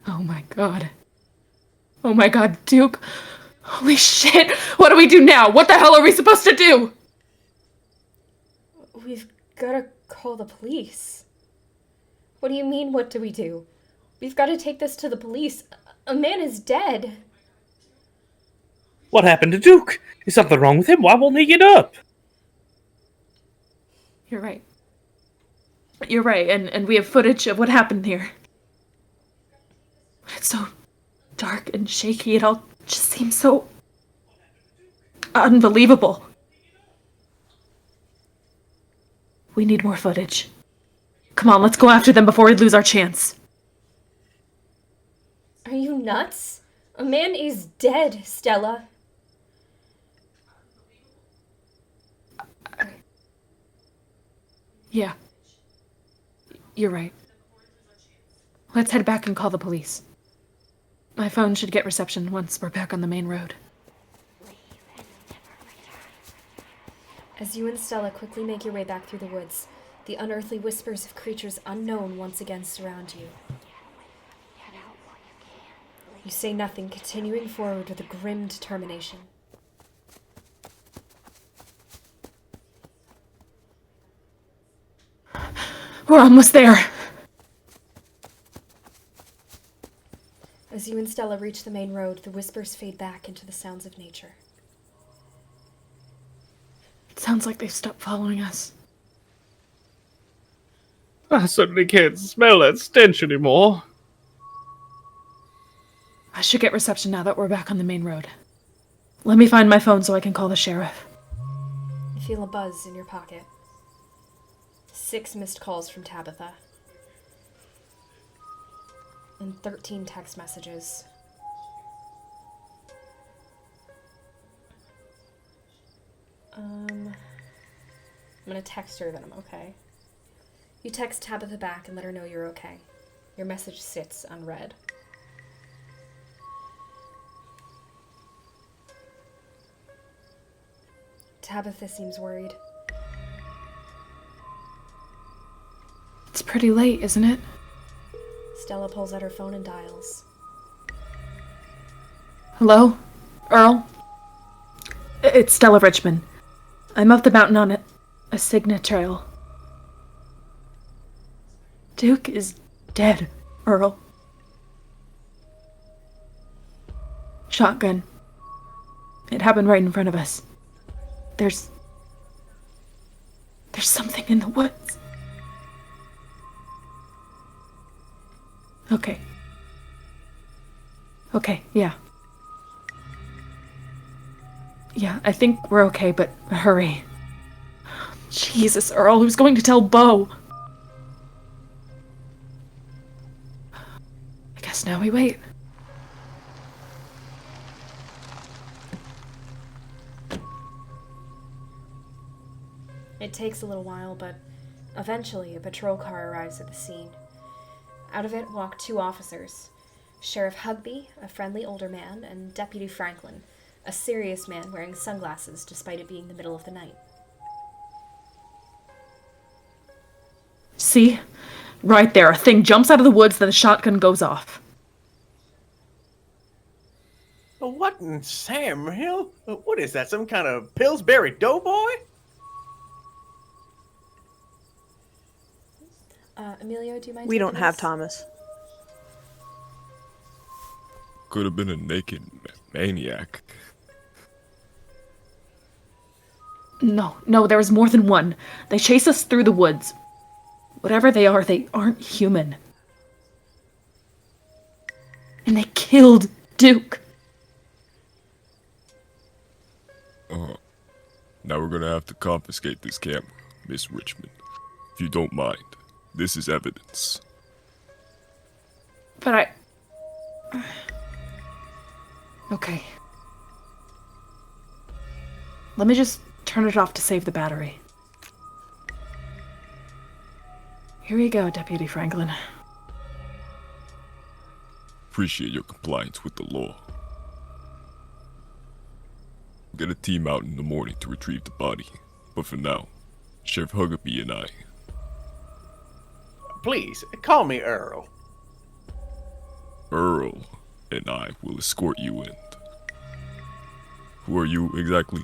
Oh my god. Oh my god, Duke. Holy shit! What do we do now? What the hell are we supposed to do? We've gotta call the police. What do you mean, what do we do? We've gotta take this to the police. A man is dead. What happened to Duke? Is something wrong with him? Why won't he get up? You're right. You're right, and we have footage of what happened here. It's so dark and shaky, it all just seems so unbelievable. We need more footage. Come on, let's go after them before we lose our chance. Are you nuts? A man is dead, Stella. Yeah. You're right. Let's head back and call the police. My phone should get reception once we're back on the main road. As you and Stella quickly make your way back through the woods, the unearthly whispers of creatures unknown once again surround you. You say nothing, continuing forward with a grim determination. We're almost there. As you and Stella reach the main road, the whispers fade back into the sounds of nature. It sounds like they've stopped following us. I certainly can't smell that stench anymore. I should get reception now that we're back on the main road. Let me find my phone so I can call the sheriff. You feel a buzz in your pocket. 6 missed calls from Tabitha. And 13 text messages. I'm gonna text her that I'm okay. You text Tabitha back and let her know you're okay. Your message sits unread. Tabitha seems worried. It's pretty late, isn't it? Stella pulls out her phone and dials. Hello? Earl? It's Stella Richmond. I'm up the mountain on a Signet trail. Duke is dead, Earl. Shotgun. It happened right in front of us. There's something in the woods. Okay. Okay, yeah. Yeah, I think we're okay, but hurry. Jesus, Earl, who's going to tell Beau? I guess now we wait. It takes a little while, but eventually a patrol car arrives at the scene. Out of it walk 2 officers. Sheriff Huggby, a friendly older man, and Deputy Franklin, a serious man wearing sunglasses despite it being the middle of the night. See? Right there, a thing jumps out of the woods, then the shotgun goes off. What in Sam Hill? What is that, some kind of Pillsbury Doughboy? Emilio, do you mind We don't taking have this? Thomas. Could have been a naked maniac. No, there was more than one. They chase us through the woods. Whatever they aren't human. And they killed Duke. Now we're gonna have to confiscate this camera, Miss Richmond. If you don't mind, this is evidence. But Okay. Let me just turn it off to save the battery. Here you go, Deputy Franklin. Appreciate your compliance with the law. Get a team out in the morning to retrieve the body. But for now, Sheriff Huggby and I. Please, call me Earl. Earl and I will escort you in. Who are you exactly?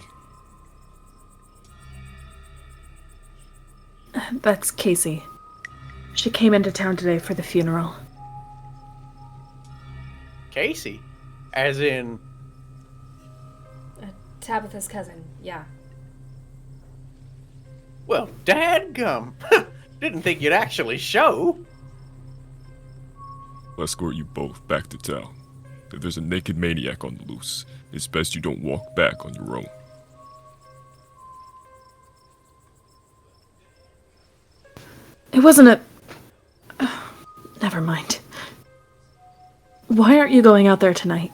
That's Casey. She came into town today for the funeral. Casey? As in... Tabitha's cousin, yeah. Well, dadgum. Didn't think you'd actually show. I'll escort you both back to town. If there's a naked maniac on the loose, it's best you don't walk back on your own. It wasn't a... Never mind. Why aren't you going out there tonight?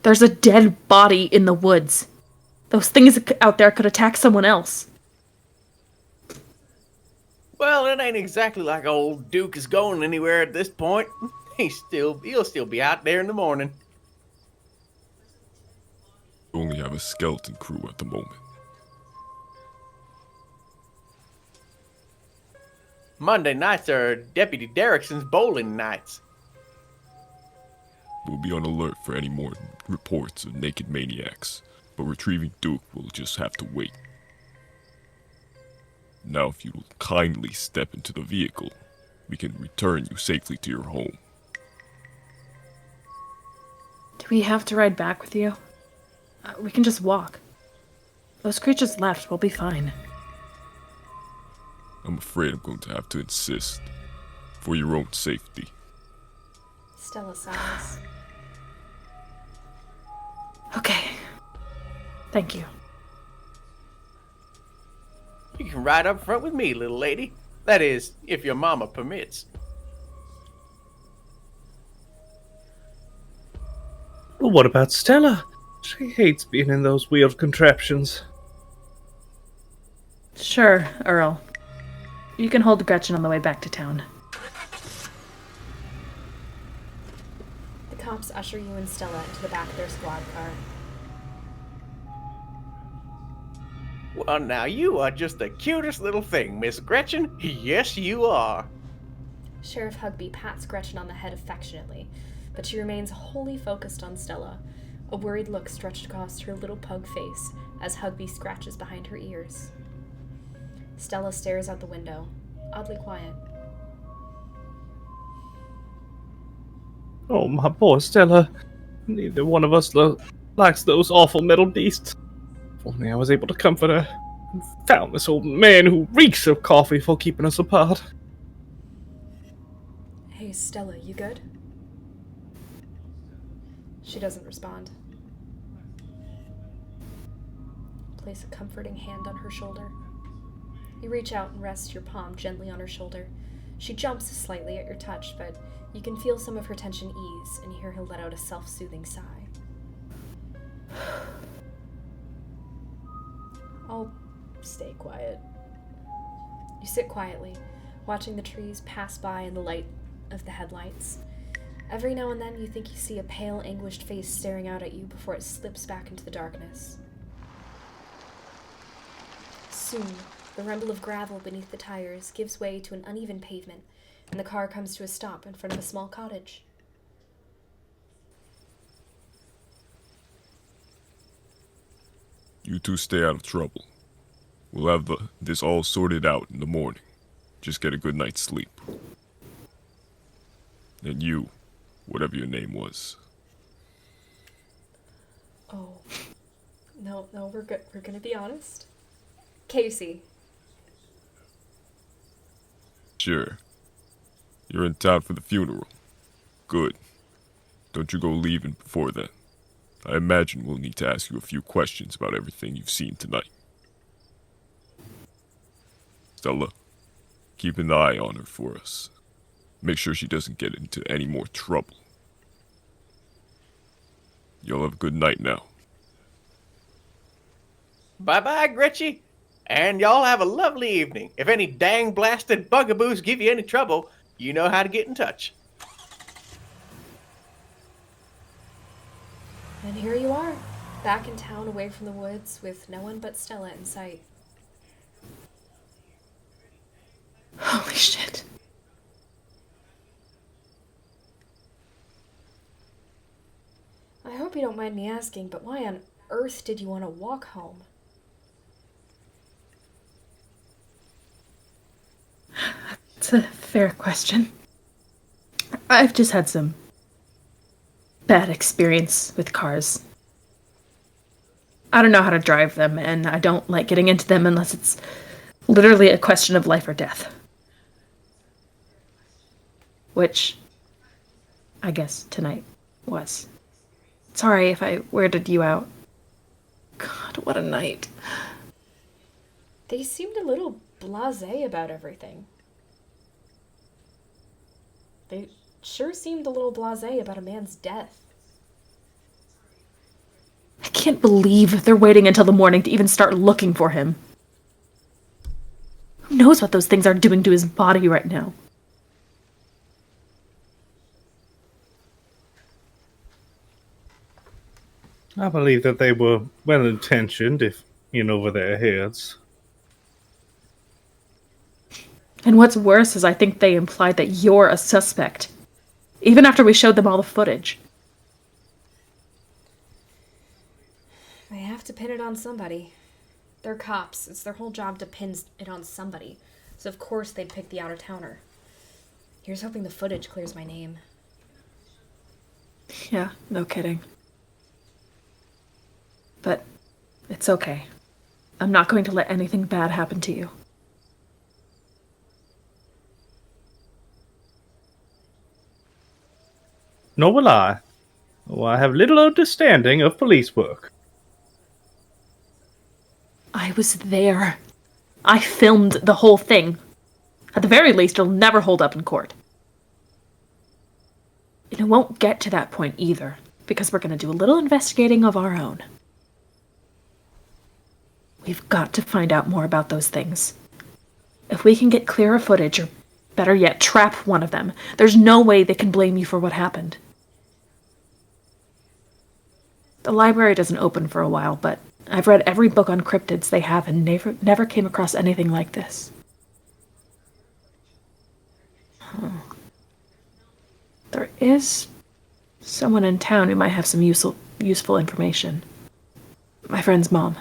There's a dead body in the woods. Those things out there could attack someone else. Well, it ain't exactly like old Duke is going anywhere at this point. He'll still be out there in the morning. We only have a skeleton crew at the moment. Monday nights are Deputy Derrickson's bowling nights. We'll be on alert for any more reports of naked maniacs, but retrieving Duke will just have to wait. Now if you will kindly step into the vehicle, we can return you safely to your home. Do we have to ride back with you? We can just walk. Those creatures left, we'll be fine. I'm afraid I'm going to have to insist, for your own safety. Stella sighs. Okay. Thank you. You can ride up front with me, little lady. That is, if your mama permits. Well, what about Stella? She hates being in those weird contraptions. Sure, Earl. You can hold Gretchen on the way back to town. The cops usher you and Stella into the back of their squad car. Well, now you are just the cutest little thing, Miss Gretchen. Yes, you are. Sheriff Huggby pats Gretchen on the head affectionately, but she remains wholly focused on Stella, a worried look stretched across her little pug face as Huggby scratches behind her ears. Stella stares out the window, oddly quiet. Oh, my poor Stella. Neither one of us likes those awful metal beasts. If only I was able to comfort her. And found this old man who reeks of coffee for keeping us apart. Hey, Stella, you good? She doesn't respond. Place a comforting hand on her shoulder. You reach out and rest your palm gently on her shoulder. She jumps slightly at your touch, but you can feel some of her tension ease and hear her let out a self-soothing sigh. I'll stay quiet. You sit quietly, watching the trees pass by in the light of the headlights. Every now and then you think you see a pale, anguished face staring out at you before it slips back into the darkness. Soon, the rumble of gravel beneath the tires gives way to an uneven pavement, and the car comes to a stop in front of a small cottage. You two stay out of trouble. We'll have this all sorted out in the morning. Just get a good night's sleep. And you, whatever your name was. Oh. No, we're good. We're gonna be honest. Casey. Sure. You're in town for the funeral. Good. Don't you go leaving before then. I imagine we'll need to ask you a few questions about everything you've seen tonight. Stella, keep an eye on her for us. Make sure she doesn't get into any more trouble. Y'all have a good night now. Bye-bye, Gretchy. And y'all have a lovely evening. If any dang blasted bugaboos give you any trouble, you know how to get in touch. And here you are, back in town away from the woods with no one but Stella in sight. Holy shit. I hope you don't mind me asking, but why on earth did you want to walk home? That's a fair question. I've just had some bad experience with cars. I don't know how to drive them, and I don't like getting into them unless it's literally a question of life or death. Which, I guess, tonight was. Sorry if I weirded you out. God, what a night. They seemed a little blasé about everything. They sure seemed a little blasé about a man's death. I can't believe they're waiting until the morning to even start looking for him. Who knows what those things are doing to his body right now? I believe that they were well-intentioned, if in over their heads. And what's worse is I think they implied that you're a suspect. Even after we showed them all the footage. They have to pin it on somebody. They're cops. It's their whole job to pin it on somebody. So of course they'd pick the out-of-towner. Here's hoping the footage clears my name. Yeah, no kidding. But it's okay. I'm not going to let anything bad happen to you. Nor will I. Oh, I have little understanding of police work. I was there. I filmed the whole thing. At the very least, it'll never hold up in court. And it won't get to that point either, because we're going to do a little investigating of our own. We've got to find out more about those things. If we can get clearer footage, or better yet, trap one of them, there's no way they can blame you for what happened. The library doesn't open for a while, but I've read every book on cryptids they have and never came across anything like this. There is someone in town who might have some useful information. My friend's mom.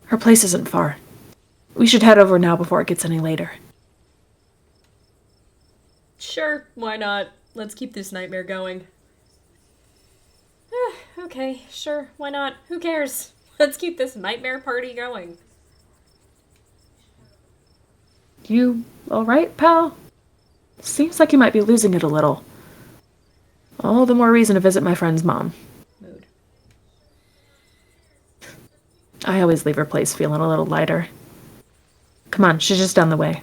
Her place isn't far. We should head over now before it gets any later. Sure, why not? Let's keep this nightmare going. Okay, sure, why not? Who cares? Let's keep this nightmare party going. You alright, pal? Seems like you might be losing it a little. All the more reason to visit my friend's mom. Mood. I always leave her place feeling a little lighter. Come on, she's just down the way.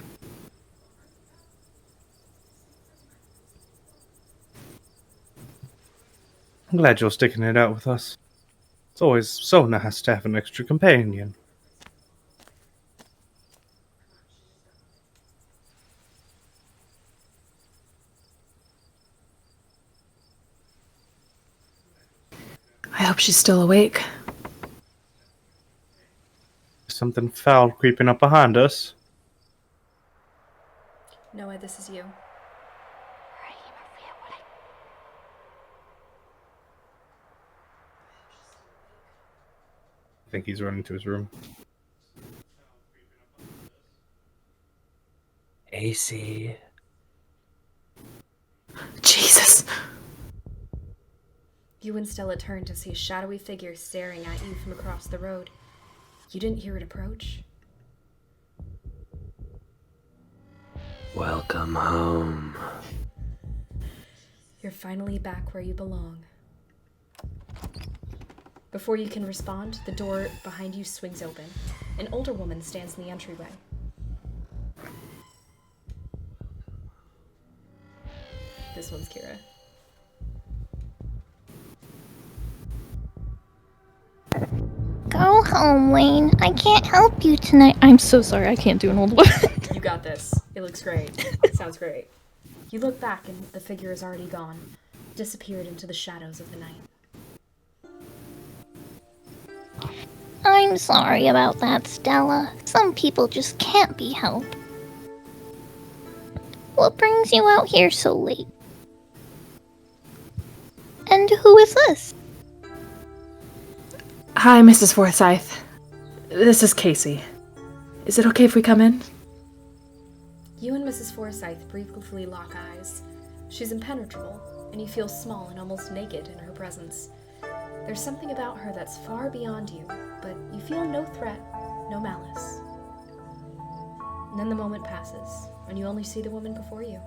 I'm glad you're sticking it out with us. It's always so nice to have an extra companion. I hope she's still awake. Something foul creeping up behind us. Noah, this is you. I think he's running to his room. AC. Jesus. You and Stella turned to see a shadowy figure staring at you from across the road. You didn't hear it approach. Welcome home. You're finally back where you belong. Before you can respond, the door behind you swings open. An older woman stands in the entryway. This one's Kira. Go home, Wayne. I can't help you tonight. I'm so sorry, I can't do an old woman. You got this. It looks great. Sounds great. You look back and the figure is already gone, disappeared into the shadows of the night. I'm sorry about that, Stella. Some people just can't be helped. What brings you out here so late? And who is this? Hi, Mrs. Forsyth. This is Casey. Is it okay if we come in? You and Mrs. Forsyth briefly lock eyes. She's impenetrable, and you feel small and almost naked in her presence. There's something about her that's far beyond you, but you feel no threat, no malice. And then the moment passes, and you only see the woman before you.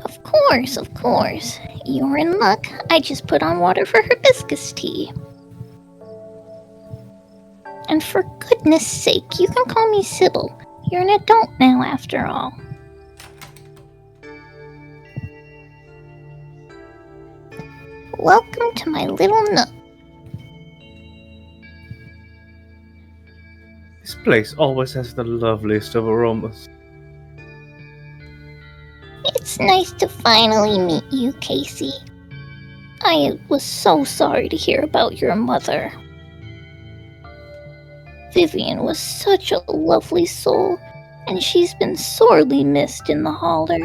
Of course. You're in luck. I just put on water for hibiscus tea. And for goodness sake, you can call me Sybil. You're an adult now, after all. Welcome to my little nook. This place always has the loveliest of aromas. It's nice to finally meet you, Casey. I was so sorry to hear about your mother. Vivian was such a lovely soul, and she's been sorely missed in the holler.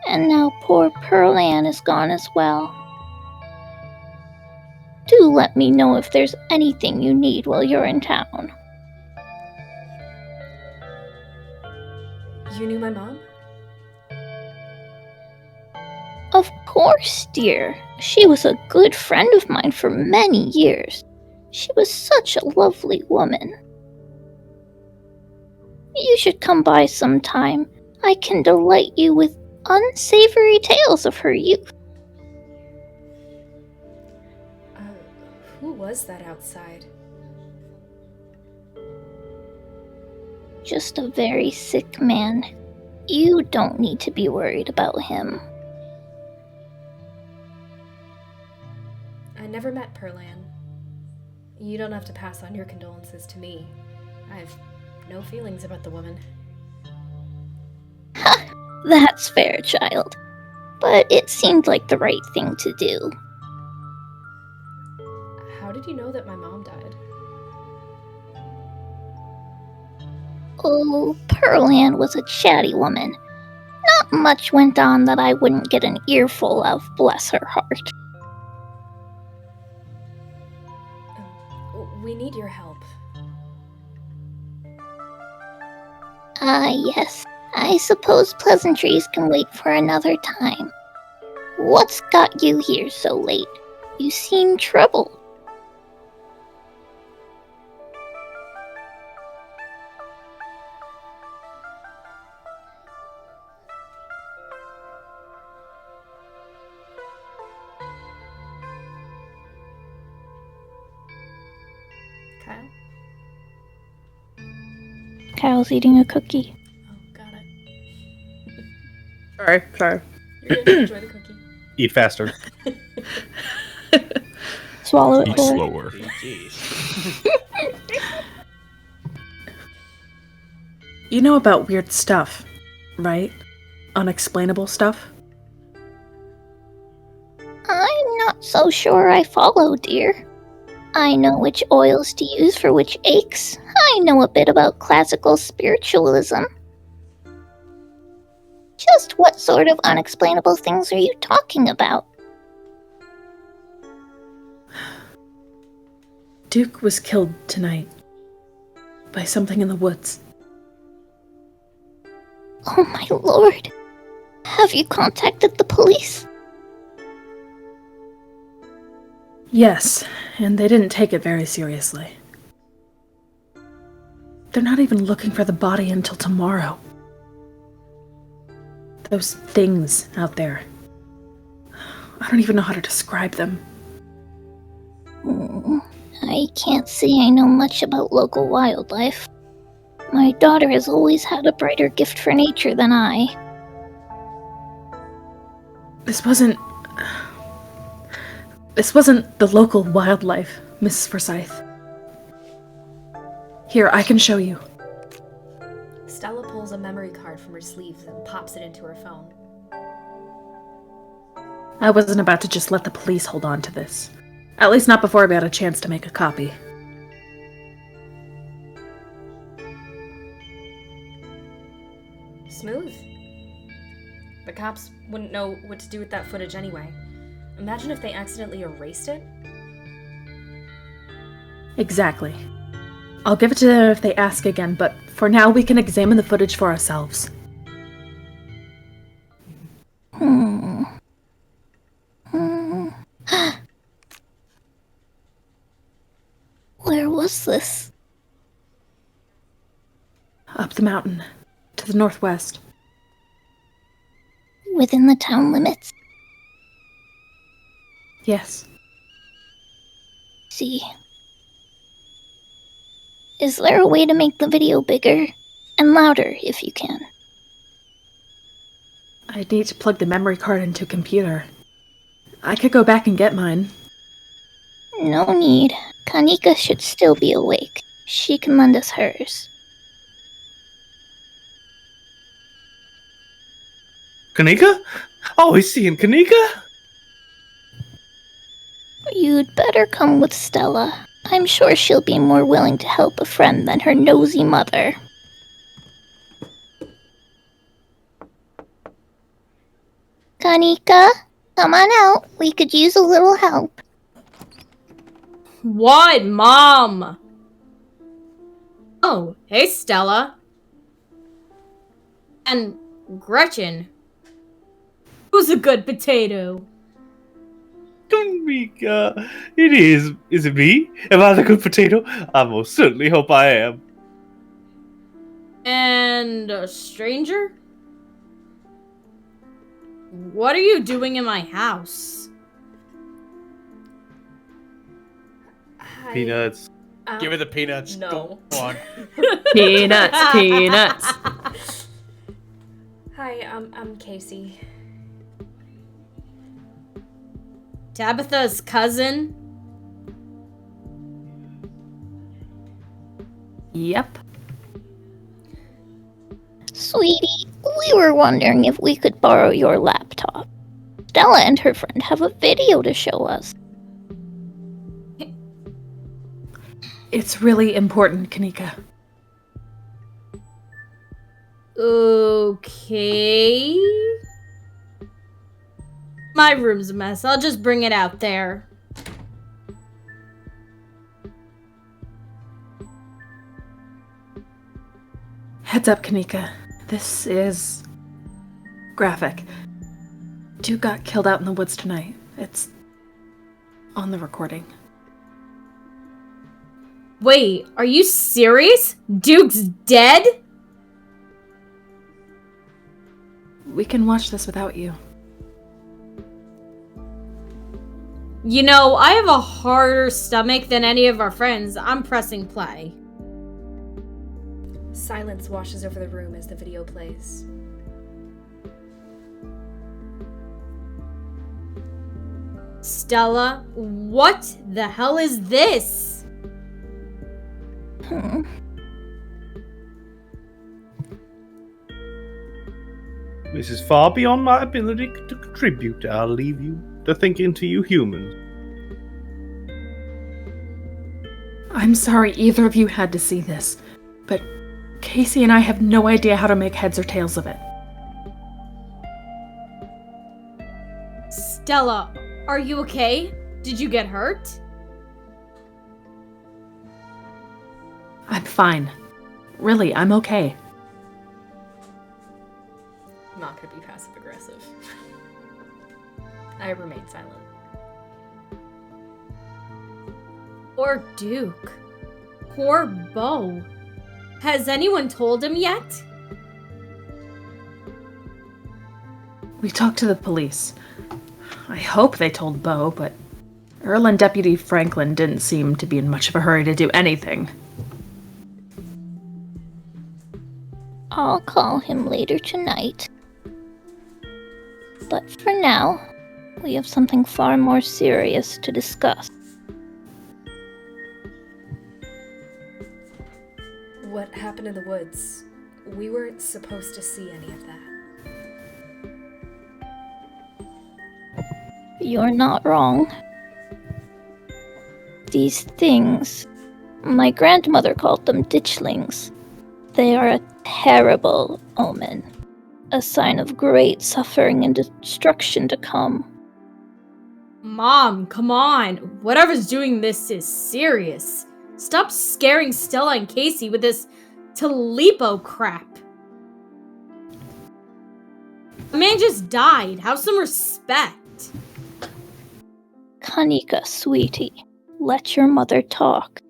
And now poor Pearl Ann is gone as well. Do let me know if there's anything you need while you're in town. You knew my mom? Of course, dear. She was a good friend of mine for many years. She was such a lovely woman. You should come by sometime. I can delight you with unsavory tales of her youth. Who was that outside? Just a very sick man. You don't need to be worried about him. I never met Pearl Ann. You don't have to pass on your condolences to me. I have no feelings about the woman. Ha! That's fair, child. But it seemed like the right thing to do. How did you know that my mom died? Oh, Pearl Ann was a chatty woman. Not much went on that I wouldn't get an earful of, bless her heart. We need your help. Ah, yes. I suppose pleasantries can wait for another time. What's got you here so late? You seem troubled. Kyle? Kyle's eating a cookie. Oh, got it. Sorry. You're gonna enjoy the cookie. Eat faster. Swallow it Speak whole. slower. Jeez. You know about weird stuff, right? Unexplainable stuff? I'm not so sure I follow, dear. I know which oils to use for which aches. I know a bit about classical spiritualism. Just what sort of unexplainable things are you talking about? Duke was killed tonight. By something in the woods. Oh my lord. Have you contacted the police? Yes, and they didn't take it very seriously. They're not even looking for the body until tomorrow. Those things out there. I don't even know how to describe them. I can't say I know much about local wildlife. My daughter has always had a brighter gift for nature than I. This wasn't the local wildlife, Mrs. Forsyth. Here, I can show you. Stella pulls a memory card from her sleeve and pops it into her phone. I wasn't about to just let the police hold on to this. At least not before I got a chance to make a copy. Smooth. The cops wouldn't know what to do with that footage anyway. Imagine if they accidentally erased it. Exactly. I'll give it to them if they ask again, but for now we can examine the footage for ourselves. Where was this? Up the mountain, to the northwest. Within the town limits? Yes. See. Is there a way to make the video bigger and louder if you can? I'd need to plug the memory card into a computer. I could go back and get mine. No need. Kaneeka should still be awake. She can lend us hers. Kaneeka? Always seeing Kaneeka? You'd better come with Stella. I'm sure she'll be more willing to help a friend than her nosy mother. Kaneeka, come on out. We could use a little help. What, Mom? Oh, hey, Stella. And Gretchen. Who's a good potato? Kaneeka, it is. Is it me? Am I the good potato? I most certainly hope I am. And a stranger? What are you doing in my house? Peanuts. Give her the peanuts. No. Go on. Peanuts, peanuts. Hi, I'm Casey. Tabitha's cousin? Yep. Sweetie, we were wondering if we could borrow your laptop. Stella and her friend have a video to show us. It's really important, Kaneeka. Okay. My room's a mess. I'll just bring it out there. Heads up, Kaneeka. This is graphic. Duke got killed out in the woods tonight. It's on the recording. Wait, are you serious? Duke's dead? We can watch this without you. You know, I have a harder stomach than any of our friends. I'm pressing play. Silence washes over the room as the video plays. Stella, what the hell is this? This is far beyond my ability to contribute. I'll leave you to think into you humans. I'm sorry either of you had to see this, but Casey and I have no idea how to make heads or tails of it. Stella, are you okay? Did you get hurt? I'm fine. Really, I'm okay. I'm not gonna be passive aggressive. I remain silent. Poor Duke. Poor Beau. Has anyone told him yet? We talked to the police. I hope they told Beau, but Earl and Deputy Franklin didn't seem to be in much of a hurry to do anything. I'll call him later tonight. But for now, we have something far more serious to discuss. What happened in the woods? We weren't supposed to see any of that. You're not wrong. These things, my grandmother called them ditchlings. They are a terrible omen, a sign of great suffering and destruction to come. Mom, come on. Whatever's doing this is serious. Stop scaring Stella and Casey with this Talipo crap. The man just died. Have some respect. Kaneeka, sweetie, let your mother talk.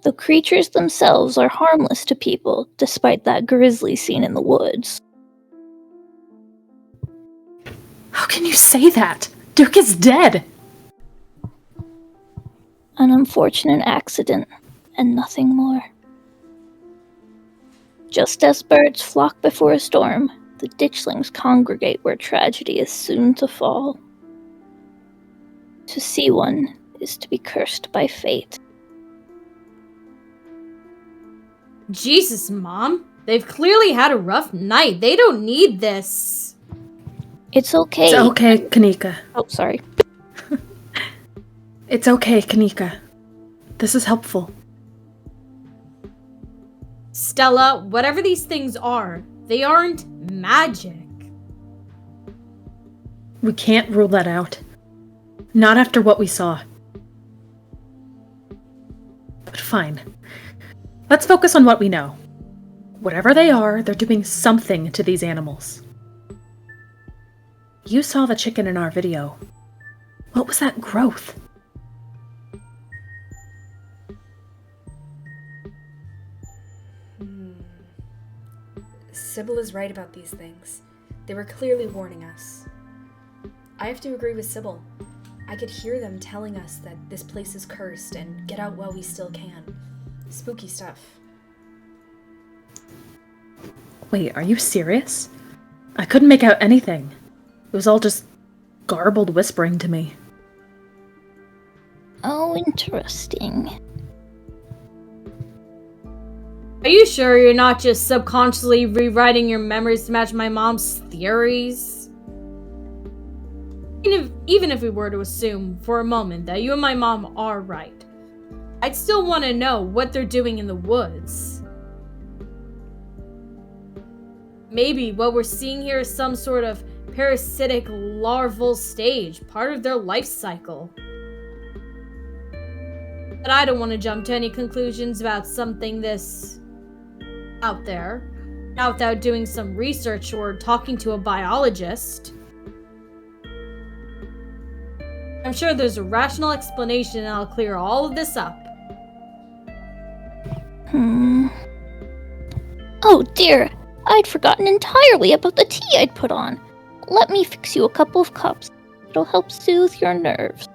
The creatures themselves are harmless to people, despite that grisly scene in the woods. How can you say that? Duke is dead! An unfortunate accident, and nothing more. Just as birds flock before a storm, the ditchlings congregate where tragedy is soon to fall. To see one is to be cursed by fate. Jesus, Mom. They've clearly had a rough night. They don't need this. It's okay. It's okay, Kaneeka. Oh, sorry. It's okay, Kaneeka. This is helpful. Stella, whatever these things are, they aren't magic. We can't rule that out. Not after what we saw. But fine. Let's focus on what we know. Whatever they are, they're doing something to these animals. You saw the chicken in our video. What was that growth? Sybil is right about these things. They were clearly warning us. I have to agree with Sybil. I could hear them telling us that this place is cursed and get out while we still can. Spooky stuff. Wait, are you serious? I couldn't make out anything. It was all just garbled whispering to me. Oh, interesting. Are you sure you're not just subconsciously rewriting your memories to match my mom's theories? Even if we were to assume for a moment that you and my mom are right, I'd still want to know what they're doing in the woods. Maybe what we're seeing here is some sort of parasitic larval stage, part of their life cycle. But I don't want to jump to any conclusions about something this out there, not without doing some research or talking to a biologist. I'm sure there's a rational explanation and I'll clear all of this up. Oh dear, I'd forgotten entirely about the tea I'd put on. Let me fix you a couple of cups. It'll help soothe your nerves.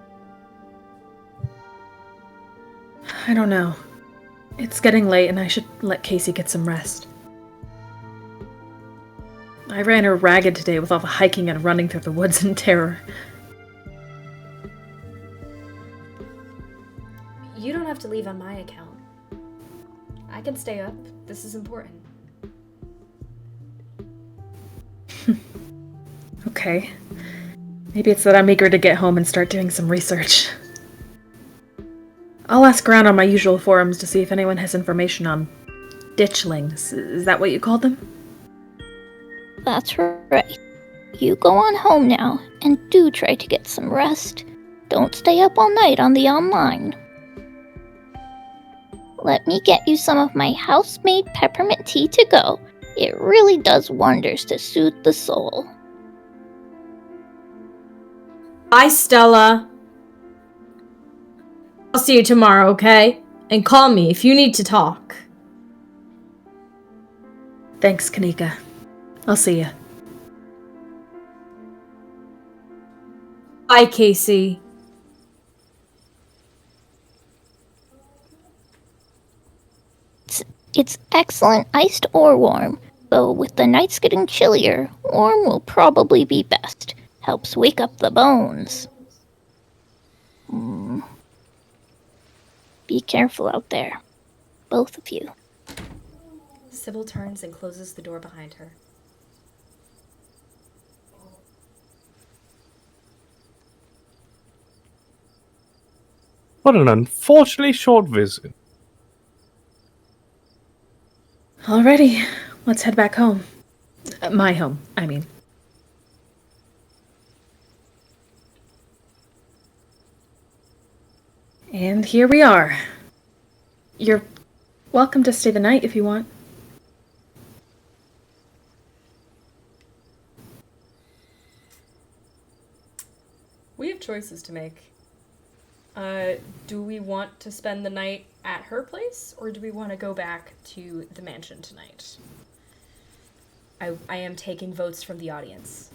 I don't know. It's getting late and I should let Casey get some rest. I ran her ragged today with all the hiking and running through the woods in terror. You don't have to leave on my account. I can stay up. This is important. Okay. Maybe it's that I'm eager to get home and start doing some research. I'll ask around on my usual forums to see if anyone has information on ditchlings. Is that what you called them? That's right. You go on home now, and do try to get some rest. Don't stay up all night on the online. Let me get you some of my house-made peppermint tea to go. It really does wonders to soothe the soul. Bye, Stella. I'll see you tomorrow, okay? And call me if you need to talk. Thanks, Kaneeka. I'll see ya. Bye, Casey. It's excellent iced or warm, though with the nights getting chillier, warm will probably be best. Helps wake up the bones. Be careful out there, both of you. Sybil turns and closes the door behind her. What an unfortunately short visit. Alrighty, let's head back home. My home, I mean. And here we are. You're welcome to stay the night if you want. We have choices to make. Do we want to spend the night at her place, or do we want to go back to the mansion tonight? I am taking votes from the audience.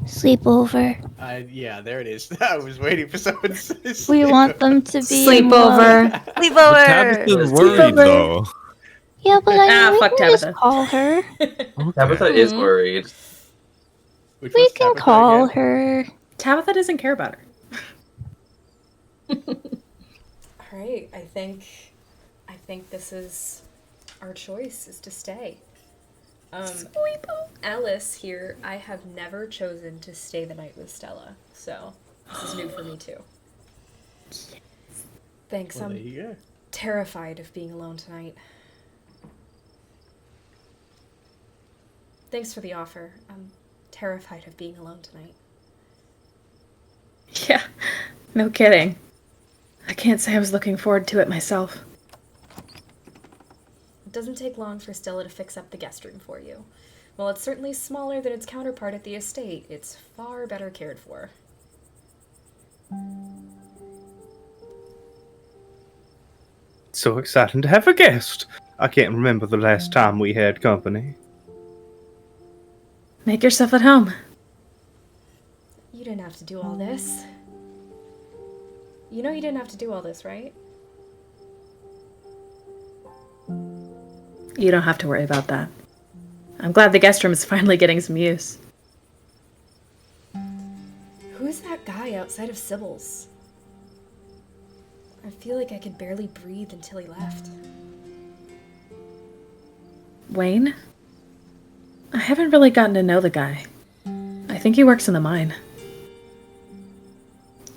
Sleepover. Yeah, there it is. I was waiting for someone to say We want them to be Sleepover. Sleepover. Tabitha's worried, though. Yeah, but I mean, fuck we can just Tabitha. call her. Tabitha is worried. Which We was can Tabitha call again? her. Tabitha doesn't care about her. Alright, I think this is our choice, is to stay. Alice here, I have never chosen to stay the night with Stella, so this is new for me too. Thanks, Well, there I'm you go. terrified of being alone tonight. Thanks for the offer. I'm terrified of being alone tonight. Yeah, no kidding. I can't say I was looking forward to it myself. It doesn't take long for Stella to fix up the guest room for you. While it's certainly smaller than its counterpart at the estate, it's far better cared for. So exciting to have a guest. I can't remember the last time we had company. Make yourself at home. You didn't have to do all this. You know you didn't have to do all this, right? You don't have to worry about that. I'm glad the guest room is finally getting some use. Who's that guy outside of Sybil's? I feel like I could barely breathe until he left. Wayne? I haven't really gotten to know the guy. I think he works in the mine.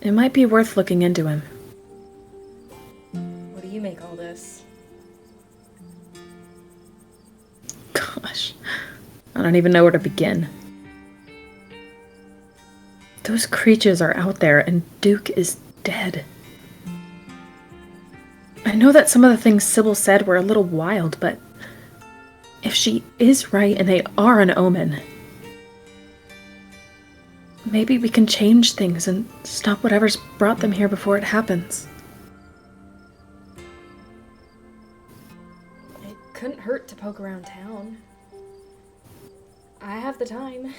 It might be worth looking into him. What do you make all this? Gosh, I don't even know where to begin. Those creatures are out there, and Duke is dead. I know that some of the things Sybil said were a little wild, but if she is right and they are an omen, maybe we can change things and stop whatever's brought them here before it happens. It couldn't hurt to poke around town. I have the time.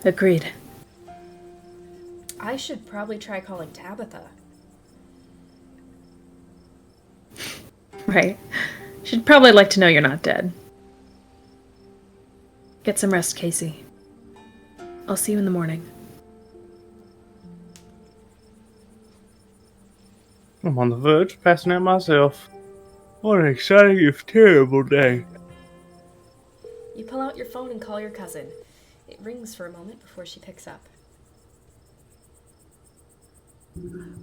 Agreed. I should probably try calling Tabitha. Right. She'd probably like to know you're not dead. Get some rest, Casey. I'll see you in the morning. I'm on the verge of passing out myself. What an exciting if terrible day. You pull out your phone and call your cousin. It rings for a moment before she picks up.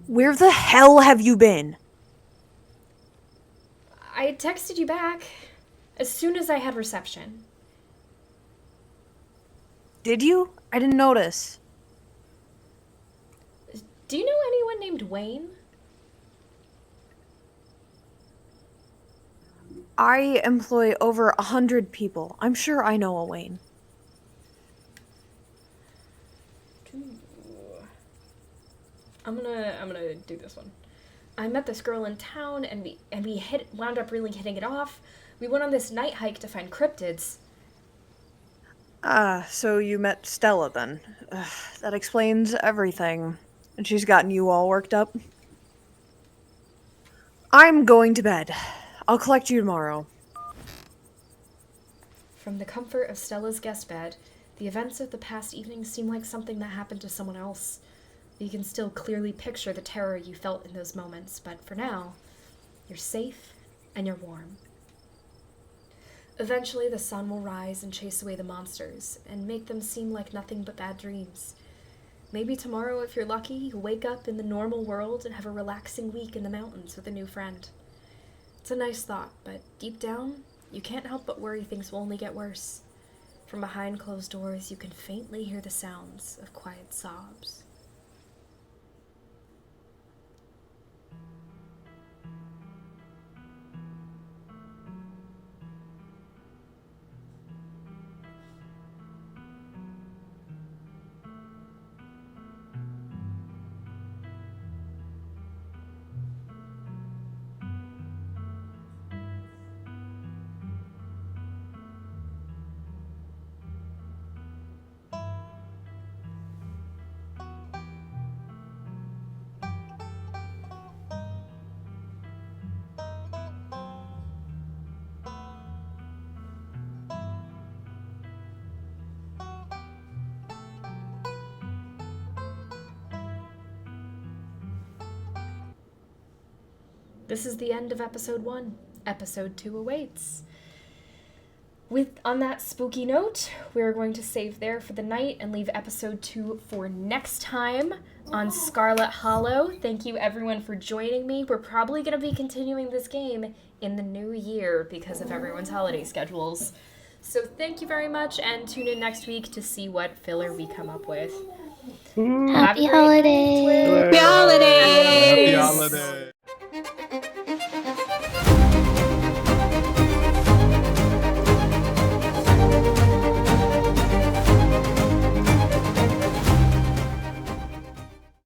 Where the hell have you been? I texted you back as soon as I had reception. Did you? I didn't notice. Do you know anyone named Wayne? I employ over 100 people. I'm sure I know a Wayne. I'm gonna do this one. I met this girl in town, and we wound up really hitting it off. We went on this night hike to find cryptids. So you met Stella then. That explains everything. And she's gotten you all worked up? I'm going to bed. I'll collect you tomorrow. From the comfort of Stella's guest bed, the events of the past evening seem like something that happened to someone else. You can still clearly picture the terror you felt in those moments, but for now, you're safe and you're warm. Eventually, the sun will rise and chase away the monsters, and make them seem like nothing but bad dreams. Maybe tomorrow, if you're lucky, you'll wake up in the normal world and have a relaxing week in the mountains with a new friend. It's a nice thought, but deep down, you can't help but worry things will only get worse. From behind closed doors, you can faintly hear the sounds of quiet sobs. This is the end of episode 1. Episode 2 awaits. On that spooky note, we're going to save there for the night and leave episode 2 for next time on Scarlet Hollow. Thank you everyone for joining me. We're probably going to be continuing this game in the new year because of everyone's holiday schedules. So thank you very much, and tune in next week to see what filler we come up with. Happy holidays! Happy holidays!